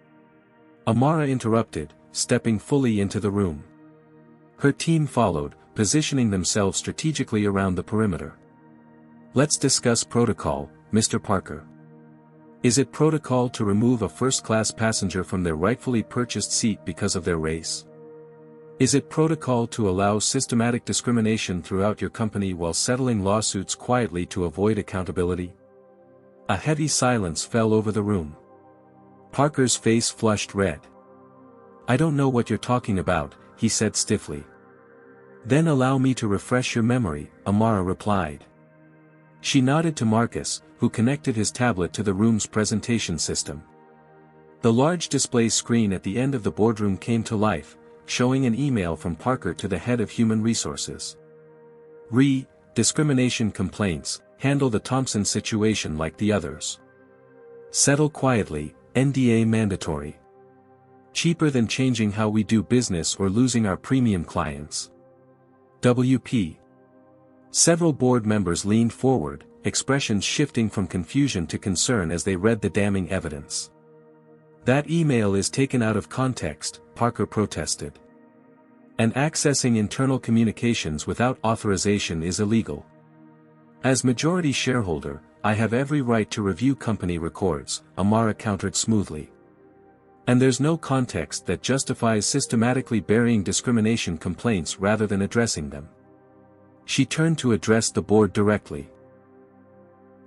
Amara interrupted, stepping fully into the room. Her team followed, positioning themselves strategically around the perimeter. "Let's discuss protocol, Mr. Parker. Is it protocol to remove a first-class passenger from their rightfully purchased seat because of their race? Is it protocol to allow systematic discrimination throughout your company while settling lawsuits quietly to avoid accountability?" A heavy silence fell over the room. Parker's face flushed red. "I don't know what you're talking about," he said stiffly. "Then allow me to refresh your memory," Amara replied. She nodded to Marcus, who connected his tablet to the room's presentation system. The large display screen at the end of the boardroom came to life, showing an email from Parker to the head of Human Resources. Discrimination complaints, handle the Thompson situation like the others. Settle quietly, NDA mandatory. Cheaper than changing how we do business or losing our premium clients. WP. Several board members leaned forward, expressions shifting from confusion to concern as they read the damning evidence. "That email is taken out of context," Parker protested. "And accessing internal communications without authorization is illegal. As majority shareholder, I have every right to review company records," Amara countered smoothly. "And there's no context that justifies systematically burying discrimination complaints rather than addressing them." She turned to address the board directly.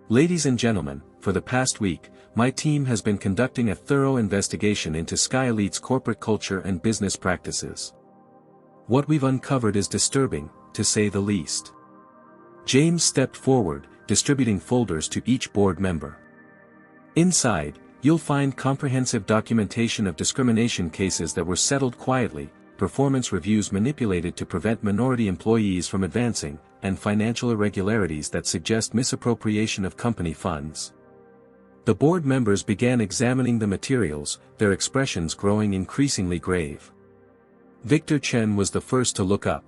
"Ladies and gentlemen, for the past week, my team has been conducting a thorough investigation into Sky Elite's corporate culture and business practices. What we've uncovered is disturbing, to say the least. James stepped forward, distributing folders to each board member. Inside, you'll find comprehensive documentation of discrimination cases that were settled quietly, performance reviews manipulated to prevent minority employees from advancing, and financial irregularities that suggest misappropriation of company funds. The board members began examining the materials, their expressions growing increasingly grave. Victor Chen was the first to look up.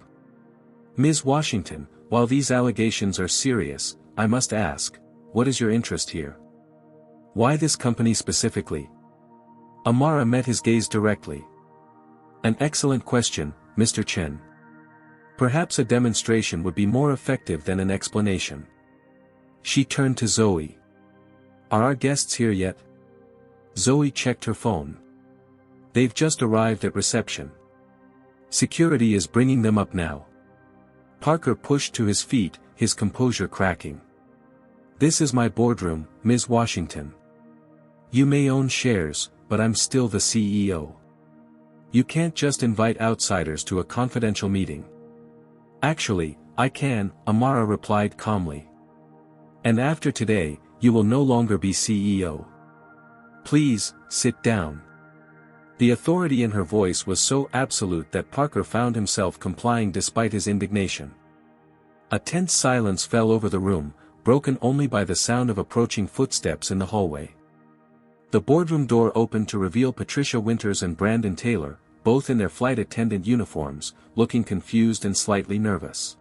"Ms. Washington, while these allegations are serious, I must ask, what is your interest here? Why this company specifically?" Amara met his gaze directly. "An excellent question, Mr. Chen. Perhaps a demonstration would be more effective than an explanation." She turned to Zoe. "Are our guests here yet?" Zoe checked her phone. "They've just arrived at reception. Security is bringing them up now." Parker pushed to his feet, his composure cracking. "This is my boardroom, Ms. Washington. You may own shares, but I'm still the CEO. You can't just invite outsiders to a confidential meeting." "Actually, I can," Amara replied calmly. "And after today, you will no longer be CEO. Please, sit down." The authority in her voice was so absolute that Parker found himself complying despite his indignation. A tense silence fell over the room, broken only by the sound of approaching footsteps in the hallway. The boardroom door opened to reveal Patricia Winters and Brandon Taylor, both in their flight attendant uniforms, looking confused and slightly nervous.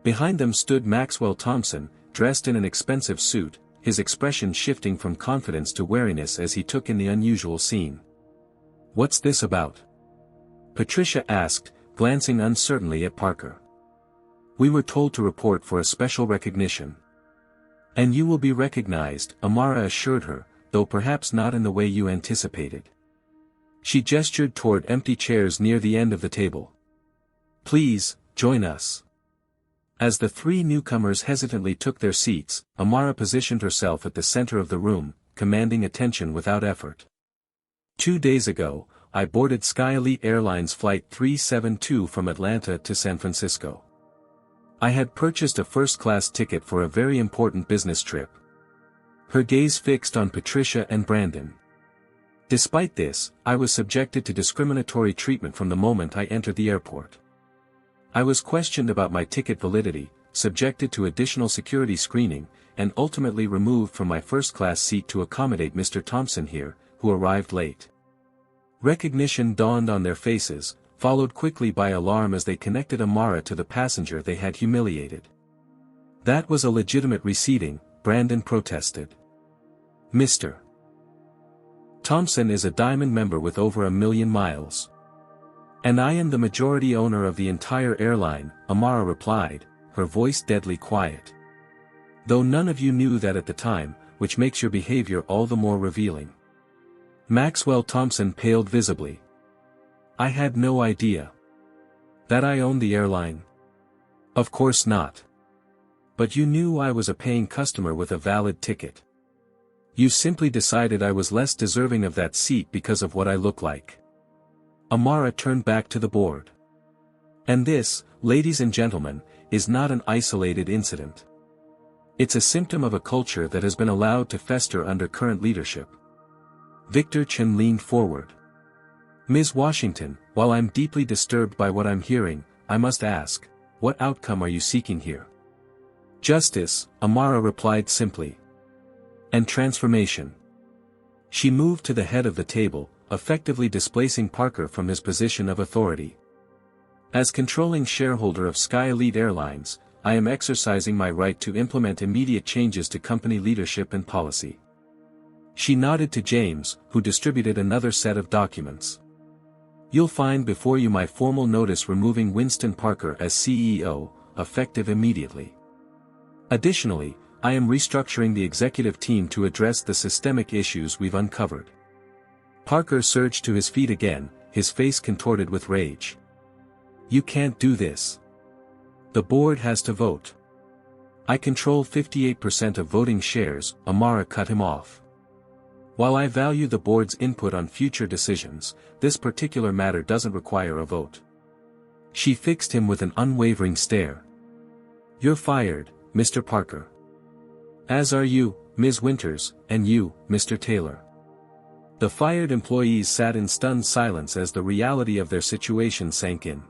Behind them stood Maxwell Thompson, dressed in an expensive suit, his expression shifting from confidence to wariness as he took in the unusual scene. "What's this about?" Patricia asked, glancing uncertainly at Parker. "We were told to report for a special recognition." "And you will be recognized," Amara assured her, "though perhaps not in the way you anticipated." She gestured toward empty chairs near the end of the table. "Please, join us." As the three newcomers hesitantly took their seats, Amara positioned herself at the center of the room, commanding attention without effort. 2 days ago, I boarded Sky Elite Airlines Flight 372 from Atlanta to San Francisco. I had purchased a first-class ticket for a very important business trip. Her gaze fixed on Patricia and Brandon. "Despite this, I was subjected to discriminatory treatment from the moment I entered the airport. I was questioned about my ticket validity, subjected to additional security screening, and ultimately removed from my first-class seat to accommodate Mr. Thompson here, who arrived late." Recognition dawned on their faces, followed quickly by alarm as they connected Amara to the passenger they had humiliated. "That was a legitimate receding," Brandon protested. "Mr. Thompson is a diamond member with over 1 million miles. And I am the majority owner of the entire airline," Amara replied, her voice deadly quiet. "Though none of you knew that at the time, which makes your behavior all the more revealing." Maxwell Thompson paled visibly. "I had no idea. That I owned the airline?" "Of course not. But you knew I was a paying customer with a valid ticket. You simply decided I was less deserving of that seat because of what I look like." Amara turned back to the board. "And this, ladies and gentlemen, is not an isolated incident. It's a symptom of a culture that has been allowed to fester under current leadership." Victor Chen leaned forward. "Ms. Washington, while I'm deeply disturbed by what I'm hearing, I must ask, what outcome are you seeking here?" "Justice," Amara replied simply. "And transformation." She moved to the head of the table, effectively displacing Parker from his position of authority. "As controlling shareholder of Sky Elite Airlines, I am exercising my right to implement immediate changes to company leadership and policy." She nodded to James, who distributed another set of documents. "You'll find before you my formal notice removing Winston Parker as CEO, effective immediately. Additionally, I am restructuring the executive team to address the systemic issues we've uncovered." Parker surged to his feet again, his face contorted with rage. "You can't do this. The board has to vote. I control 58% of voting shares," Amara cut him off. "While I value the board's input on future decisions, this particular matter doesn't require a vote." She fixed him with an unwavering stare. You're fired, Mr. Parker. As are you, Ms. Winters, and you, Mr. Taylor. The fired employees sat in stunned silence as the reality of their situation sank in.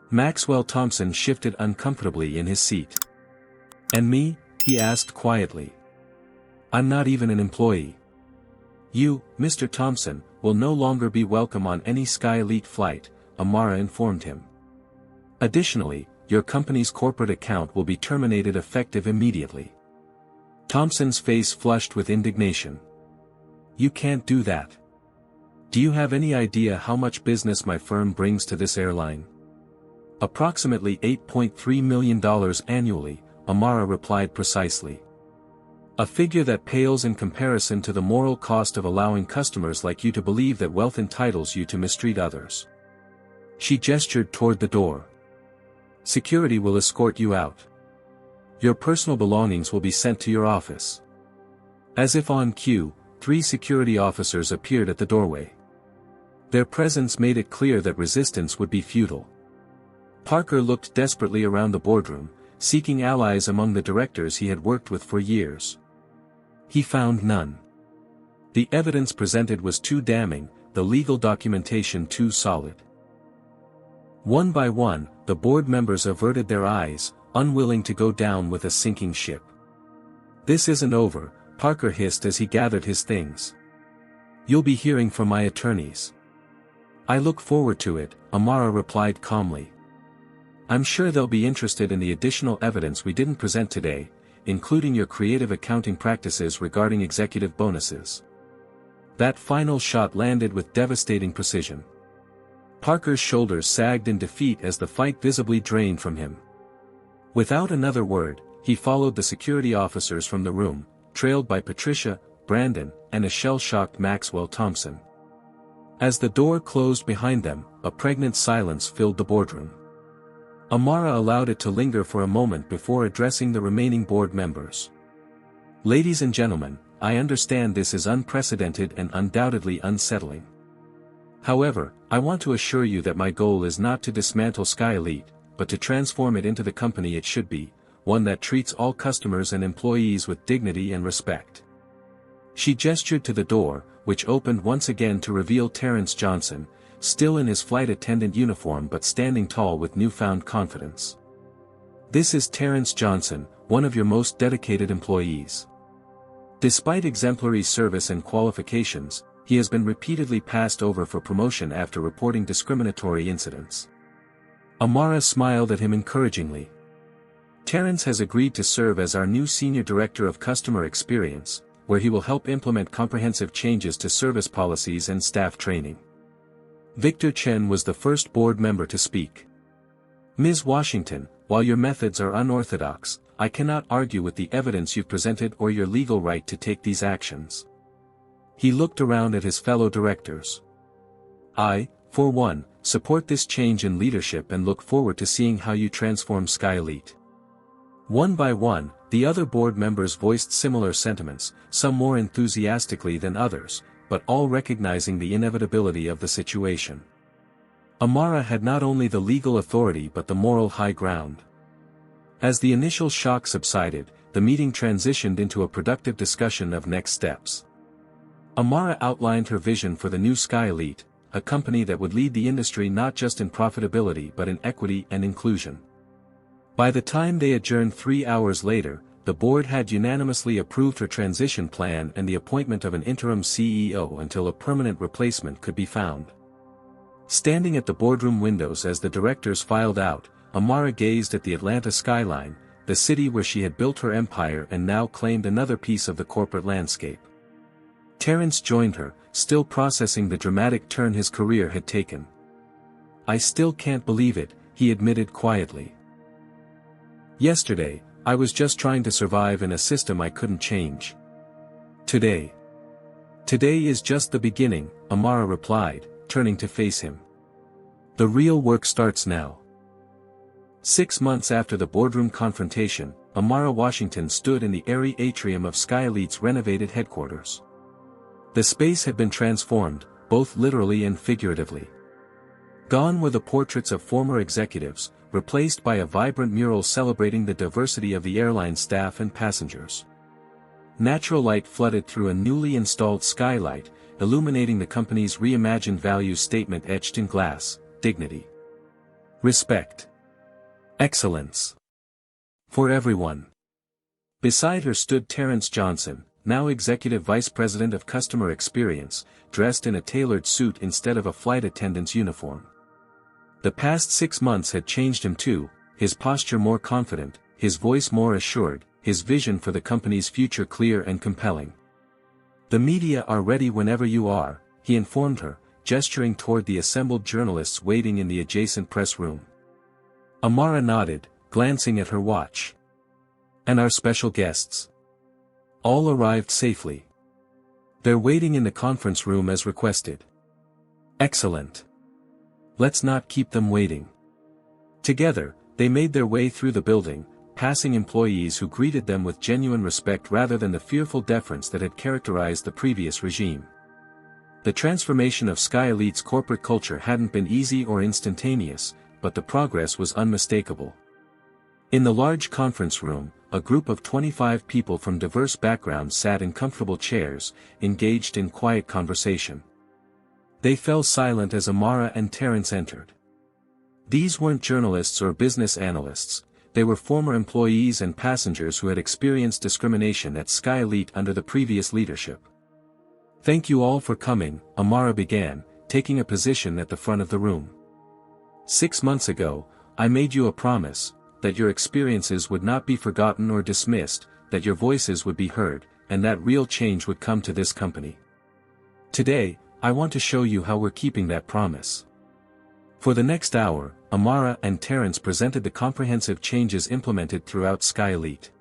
Maxwell Thompson shifted uncomfortably in his seat. And me? He asked quietly. I'm not even an employee. You, Mr. Thompson, will no longer be welcome on any Sky Elite flight, Amara informed him. Additionally, your company's corporate account will be terminated effective immediately. Thompson's face flushed with indignation. You can't do that. Do you have any idea how much business my firm brings to this airline? Approximately $8.3 million annually, Amara replied precisely. A figure that pales in comparison to the moral cost of allowing customers like you to believe that wealth entitles you to mistreat others. She gestured toward the door. Security will escort you out. Your personal belongings will be sent to your office. As if on cue, 3 security officers appeared at the doorway. Their presence made it clear that resistance would be futile. Parker looked desperately around the boardroom, seeking allies among the directors he had worked with for years. He found none. The evidence presented was too damning, the legal documentation too solid. One by one, the board members averted their eyes, unwilling to go down with a sinking ship. This isn't over, Parker hissed as he gathered his things. You'll be hearing from my attorneys. I look forward to it, Amara replied calmly. I'm sure they'll be interested in the additional evidence we didn't present today, including your creative accounting practices regarding executive bonuses. That final shot landed with devastating precision. Parker's shoulders sagged in defeat as the fight visibly drained from him. Without another word, he followed the security officers from the room, trailed by Patricia, Brandon, and a shell-shocked Maxwell Thompson. As the door closed behind them, a pregnant silence filled the boardroom. Amara allowed it to linger for a moment before addressing the remaining board members. Ladies and gentlemen, I understand this is unprecedented and undoubtedly unsettling. However, I want to assure you that my goal is not to dismantle Sky Elite, but to transform it into the company it should be, one that treats all customers and employees with dignity and respect. She gestured to the door, which opened once again to reveal Terrence Johnson, still in his flight attendant uniform but standing tall with newfound confidence. This is Terrence Johnson, one of your most dedicated employees. Despite exemplary service and qualifications, he has been repeatedly passed over for promotion after reporting discriminatory incidents. Amara smiled at him encouragingly. Terrence has agreed to serve as our new Senior Director of Customer Experience, where he will help implement comprehensive changes to service policies and staff training. Victor Chen was the first board member to speak. Ms. Washington, while your methods are unorthodox, I cannot argue with the evidence you've presented or your legal right to take these actions. He looked around at his fellow directors. I, for one, support this change in leadership and look forward to seeing how you transform Sky Elite. One by one, the other board members voiced similar sentiments, some more enthusiastically than others, but all recognizing the inevitability of the situation. Amara had not only the legal authority but the moral high ground. As the initial shock subsided, the meeting transitioned into a productive discussion of next steps. Amara outlined her vision for the new Sky Elite, a company that would lead the industry not just in profitability but in equity and inclusion. By the time they adjourned 3 hours later, the board had unanimously approved her transition plan and the appointment of an interim CEO until a permanent replacement could be found. Standing at the boardroom windows as the directors filed out, Amara gazed at the Atlanta skyline, the city where she had built her empire and now claimed another piece of the corporate landscape. Terrence joined her, still processing the dramatic turn his career had taken. I still can't believe it, he admitted quietly. Yesterday, I was just trying to survive in a system I couldn't change. Today is just the beginning, Amara replied, turning to face him. The real work starts now. 6 months after the boardroom confrontation, Amara Washington stood in the airy atrium of Sky Elite's renovated headquarters. The space had been transformed, both literally and figuratively. Gone were the portraits of former executives, replaced by a vibrant mural celebrating the diversity of the airline staff and passengers. Natural light flooded through a newly installed skylight, illuminating the company's reimagined values statement etched in glass: dignity, respect, excellence. For everyone. Beside her stood Terrence Johnson, now Executive Vice President of Customer Experience, dressed in a tailored suit instead of a flight attendant's uniform. The past 6 months had changed him too, his posture more confident, his voice more assured, his vision for the company's future clear and compelling. "The media are ready whenever you are," he informed her, gesturing toward the assembled journalists waiting in the adjacent press room. Amara nodded, glancing at her watch. "And our special guests?" "All arrived safely. They're waiting in the conference room as requested." "Excellent. Let's not keep them waiting." Together, they made their way through the building, passing employees who greeted them with genuine respect rather than the fearful deference that had characterized the previous regime. The transformation of Sky Elite's corporate culture hadn't been easy or instantaneous, but the progress was unmistakable. In the large conference room, a group of 25 people from diverse backgrounds sat in comfortable chairs, engaged in quiet conversation. They fell silent as Amara and Terrence entered. These weren't journalists or business analysts, they were former employees and passengers who had experienced discrimination at Sky Elite under the previous leadership. "Thank you all for coming," Amara began, taking a position at the front of the room. "6 months ago, I made you a promise, that your experiences would not be forgotten or dismissed, that your voices would be heard, and that real change would come to this company. Today, I want to show you how we're keeping that promise." For the next hour, Amara and Terrence presented the comprehensive changes implemented throughout Sky Elite.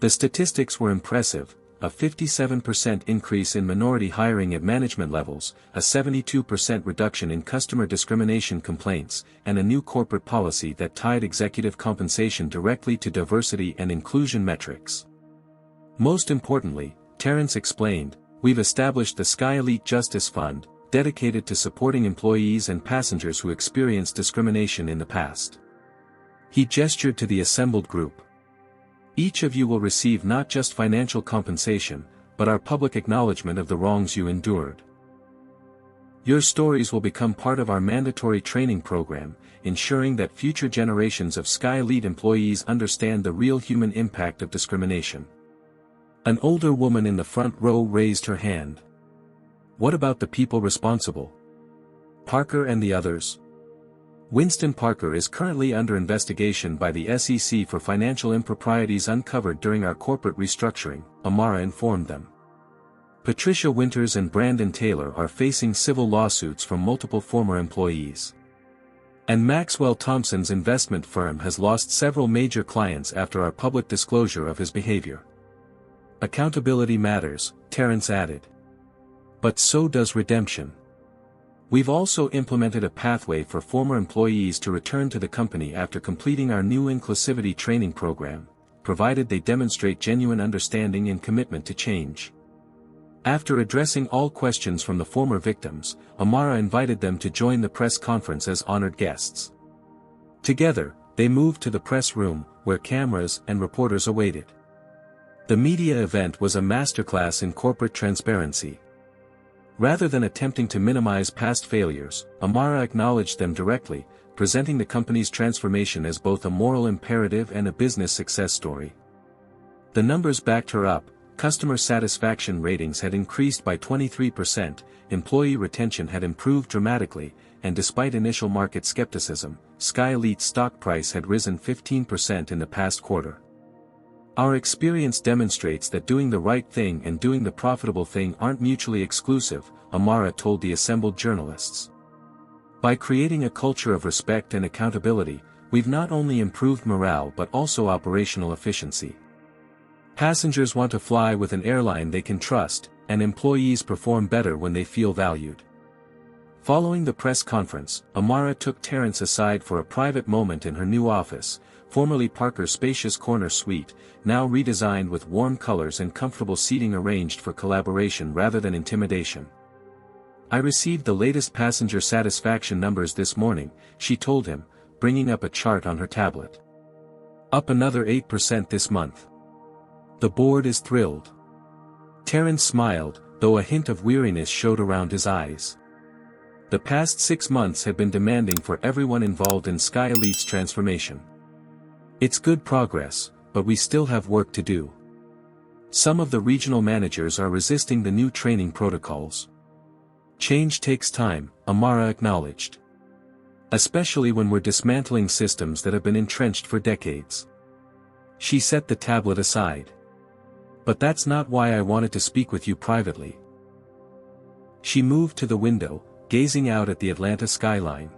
The statistics were impressive: a 57% increase in minority hiring at management levels, a 72% reduction in customer discrimination complaints, and a new corporate policy that tied executive compensation directly to diversity and inclusion metrics. Most importantly, Terrence explained, "We've established the Sky Elite Justice Fund, dedicated to supporting employees and passengers who experienced discrimination in the past." He gestured to the assembled group. "Each of you will receive not just financial compensation, but our public acknowledgement of the wrongs you endured. Your stories will become part of our mandatory training program, ensuring that future generations of Sky Elite employees understand the real human impact of discrimination." An older woman in the front row raised her hand. "What about the people responsible? Parker and the others?" "Winston Parker is currently under investigation by the SEC for financial improprieties uncovered during our corporate restructuring," Amara informed them. "Patricia Winters and Brandon Taylor are facing civil lawsuits from multiple former employees. And Maxwell Thompson's investment firm has lost several major clients after our public disclosure of his behavior." "Accountability matters," Terrence added. "But so does redemption. We've also implemented a pathway for former employees to return to the company after completing our new inclusivity training program, provided they demonstrate genuine understanding and commitment to change." After addressing all questions from the former victims, Amara invited them to join the press conference as honored guests. Together, they moved to the press room, where cameras and reporters awaited. The media event was a masterclass in corporate transparency. Rather than attempting to minimize past failures, Amara acknowledged them directly, presenting the company's transformation as both a moral imperative and a business success story. The numbers backed her up. Customer satisfaction ratings had increased by 23%, employee retention had improved dramatically, and despite initial market skepticism, Sky Elite's stock price had risen 15% in the past quarter. "Our experience demonstrates that doing the right thing and doing the profitable thing aren't mutually exclusive," Amara told the assembled journalists. "By creating a culture of respect and accountability, we've not only improved morale but also operational efficiency. Passengers want to fly with an airline they can trust, and employees perform better when they feel valued." Following the press conference, Amara took Terrence aside for a private moment in her new office, formerly Parker's spacious corner suite, now redesigned with warm colors and comfortable seating arranged for collaboration rather than intimidation. "I received the latest passenger satisfaction numbers this morning," she told him, bringing up a chart on her tablet. Up another 8% this month. The board is thrilled. Terrence smiled, though a hint of weariness showed around his eyes. The past 6 months had been demanding for everyone involved in Sky Elite's transformation. It's good progress, but we still have work to do. Some of the regional managers are resisting the new training protocols. Change takes time, Amara acknowledged. Especially when we're dismantling systems that have been entrenched for decades. She set the tablet aside. But that's not why I wanted to speak with you privately. She moved to the window, gazing out at the Atlanta skyline.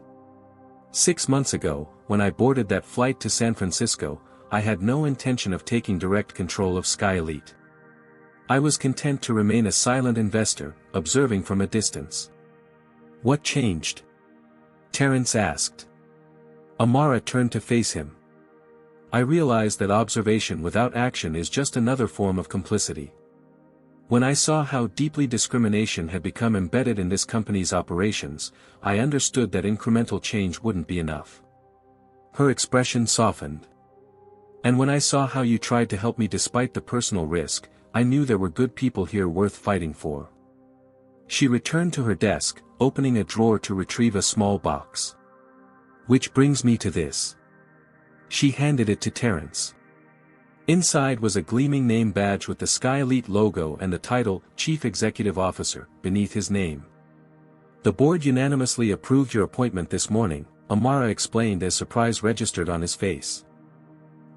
6 months ago, when I boarded that flight to San Francisco, I had no intention of taking direct control of Sky Elite. I was content to remain a silent investor, observing from a distance. What changed? Terrence asked. Amara turned to face him. I realized that observation without action is just another form of complicity. When I saw how deeply discrimination had become embedded in this company's operations, I understood that incremental change wouldn't be enough. Her expression softened. And when I saw how you tried to help me despite the personal risk, I knew there were good people here worth fighting for. She returned to her desk, opening a drawer to retrieve a small box. Which brings me to this. She handed it to Terrence. Inside was a gleaming name badge with the Sky Elite logo and the title, Chief Executive Officer, beneath his name. The board unanimously approved your appointment this morning, Amara explained as surprise registered on his face.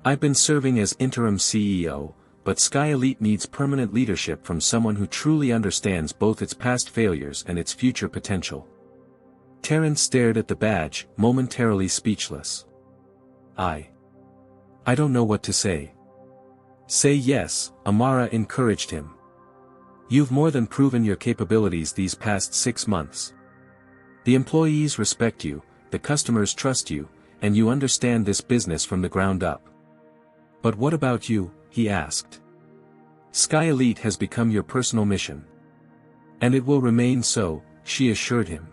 I've been serving as interim CEO, but Sky Elite needs permanent leadership from someone who truly understands both its past failures and its future potential. Terrence stared at the badge, momentarily speechless. I don't know what to say. Say yes, Amara encouraged him. You've more than proven your capabilities these past 6 months. The employees respect you, the customers trust you, and you understand this business from the ground up. But what about you? He asked. Sky Elite has become your personal mission. And it will remain so, she assured him.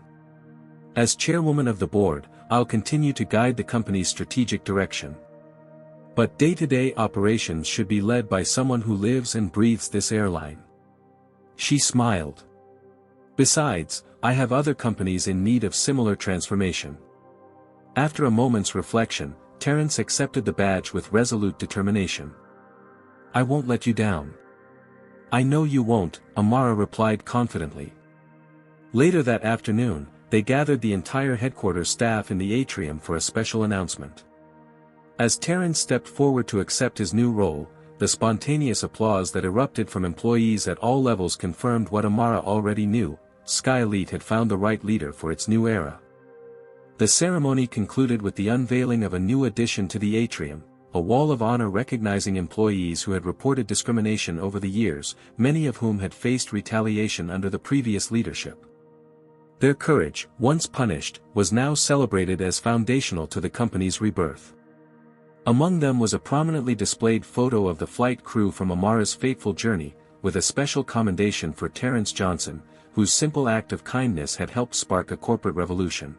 As chairwoman of the board, I'll continue to guide the company's strategic direction. But day-to-day operations should be led by someone who lives and breathes this airline. She smiled. Besides, I have other companies in need of similar transformation. After a moment's reflection, Terrence accepted the badge with resolute determination. I won't let you down. I know you won't, Amara replied confidently. Later that afternoon, they gathered the entire headquarters staff in the atrium for a special announcement. As Terrence stepped forward to accept his new role, the spontaneous applause that erupted from employees at all levels confirmed what Amara already knew: Sky Elite had found the right leader for its new era. The ceremony concluded with the unveiling of a new addition to the atrium, a wall of honor recognizing employees who had reported discrimination over the years, many of whom had faced retaliation under the previous leadership. Their courage, once punished, was now celebrated as foundational to the company's rebirth. Among them was a prominently displayed photo of the flight crew from Amara's fateful journey, with a special commendation for Terrence Johnson, whose simple act of kindness had helped spark a corporate revolution.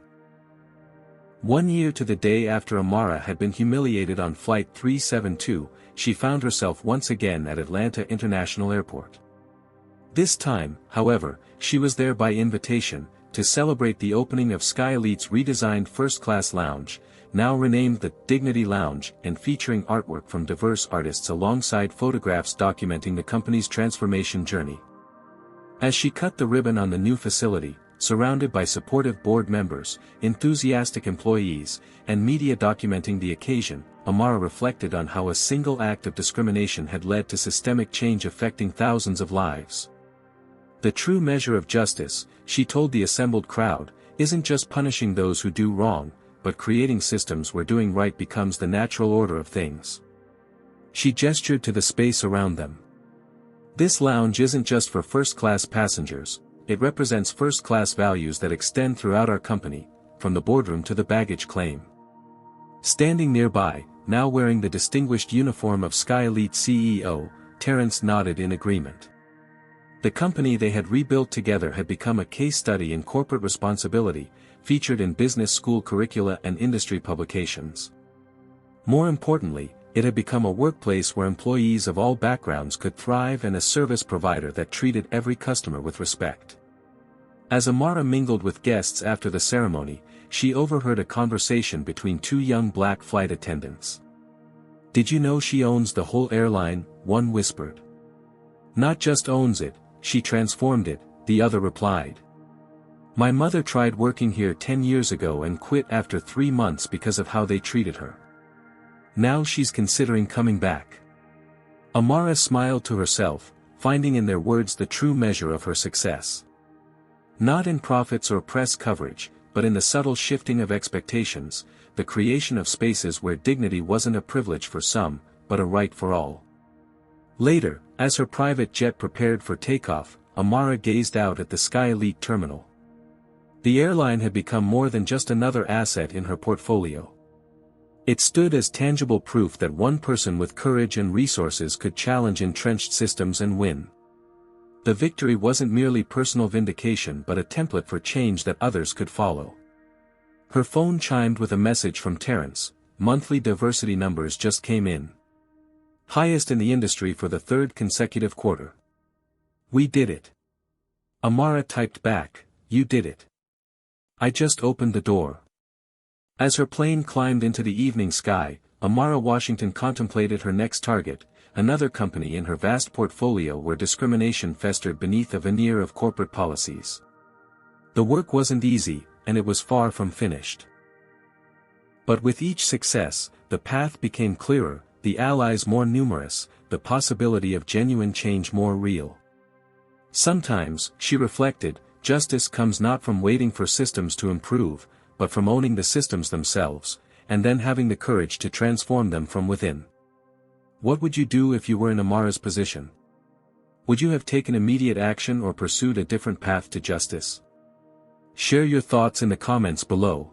1 year to the day after Amara had been humiliated on Flight 372, she found herself once again at Atlanta International Airport. This time, however, she was there by invitation, to celebrate the opening of Sky Elite's redesigned first-class lounge, now renamed the Dignity Lounge and featuring artwork from diverse artists alongside photographs documenting the company's transformation journey. As she cut the ribbon on the new facility, surrounded by supportive board members, enthusiastic employees, and media documenting the occasion, Amara reflected on how a single act of discrimination had led to systemic change affecting thousands of lives. The true measure of justice, she told the assembled crowd, isn't just punishing those who do wrong, but creating systems where doing right becomes the natural order of things. She gestured to the space around them. This lounge isn't just for first-class passengers, it represents first-class values that extend throughout our company, from the boardroom to the baggage claim. Standing nearby, now wearing the distinguished uniform of Sky Elite CEO, Terrence nodded in agreement. The company they had rebuilt together had become a case study in corporate responsibility, featured in business school curricula and industry publications. More importantly, it had become a workplace where employees of all backgrounds could thrive and a service provider that treated every customer with respect. As Amara mingled with guests after the ceremony, she overheard a conversation between two young black flight attendants. "Did you know she owns the whole airline?" one whispered. "Not just owns it, she transformed it," the other replied. "My mother tried working here 10 years ago and quit after 3 months because of how they treated her. Now she's considering coming back." Amara smiled to herself, finding in their words the true measure of her success. Not in profits or press coverage, but in the subtle shifting of expectations, the creation of spaces where dignity wasn't a privilege for some, but a right for all. Later, as her private jet prepared for takeoff, Amara gazed out at the Sky Elite terminal. The airline had become more than just another asset in her portfolio. It stood as tangible proof that one person with courage and resources could challenge entrenched systems and win. The victory wasn't merely personal vindication but a template for change that others could follow. Her phone chimed with a message from Terrence. Monthly diversity numbers just came in. Highest in the industry for the 3rd consecutive quarter. "We did it." Amara typed back, "You did it. I just opened the door." As her plane climbed into the evening sky, Amara Washington contemplated her next target, another company in her vast portfolio where discrimination festered beneath a veneer of corporate policies. The work wasn't easy, and it was far from finished. But with each success, the path became clearer, the allies more numerous, the possibility of genuine change more real. Sometimes, she reflected, justice comes not from waiting for systems to improve, but from owning the systems themselves, and then having the courage to transform them from within. What would you do if you were in Amara's position? Would you have taken immediate action or pursued a different path to justice? Share your thoughts in the comments below.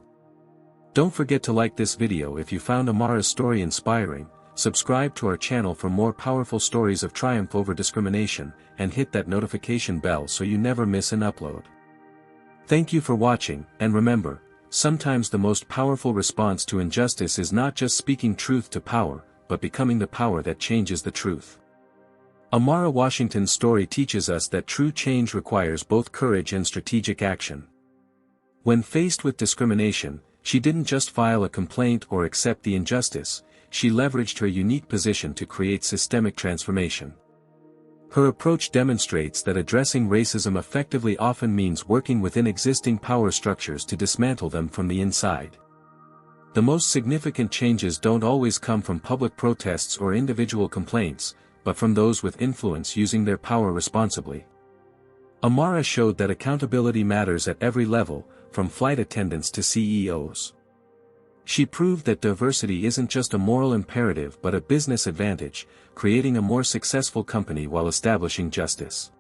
Don't forget to like this video if you found Amara's story inspiring, subscribe to our channel for more powerful stories of triumph over discrimination, and hit that notification bell so you never miss an upload. Thank you for watching, and remember, sometimes the most powerful response to injustice is not just speaking truth to power, but becoming the power that changes the truth. Amara Washington's story teaches us that true change requires both courage and strategic action. When faced with discrimination, she didn't just file a complaint or accept the injustice, she leveraged her unique position to create systemic transformation. Her approach demonstrates that addressing racism effectively often means working within existing power structures to dismantle them from the inside. The most significant changes don't always come from public protests or individual complaints, but from those with influence using their power responsibly. Amara showed that accountability matters at every level, from flight attendants to CEOs. She proved that diversity isn't just a moral imperative but a business advantage, creating a more successful company while establishing justice.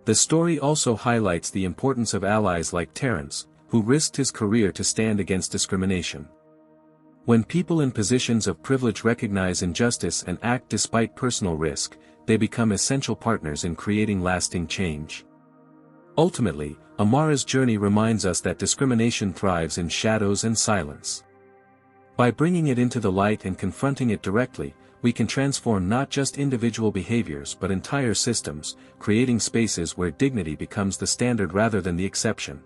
The story also highlights the importance of allies like Terrence, who risked his career to stand against discrimination. When people in positions of privilege recognize injustice and act despite personal risk, they become essential partners in creating lasting change. Ultimately, Amara's journey reminds us that discrimination thrives in shadows and silence. By bringing it into the light and confronting it directly, we can transform not just individual behaviors but entire systems, creating spaces where dignity becomes the standard rather than the exception.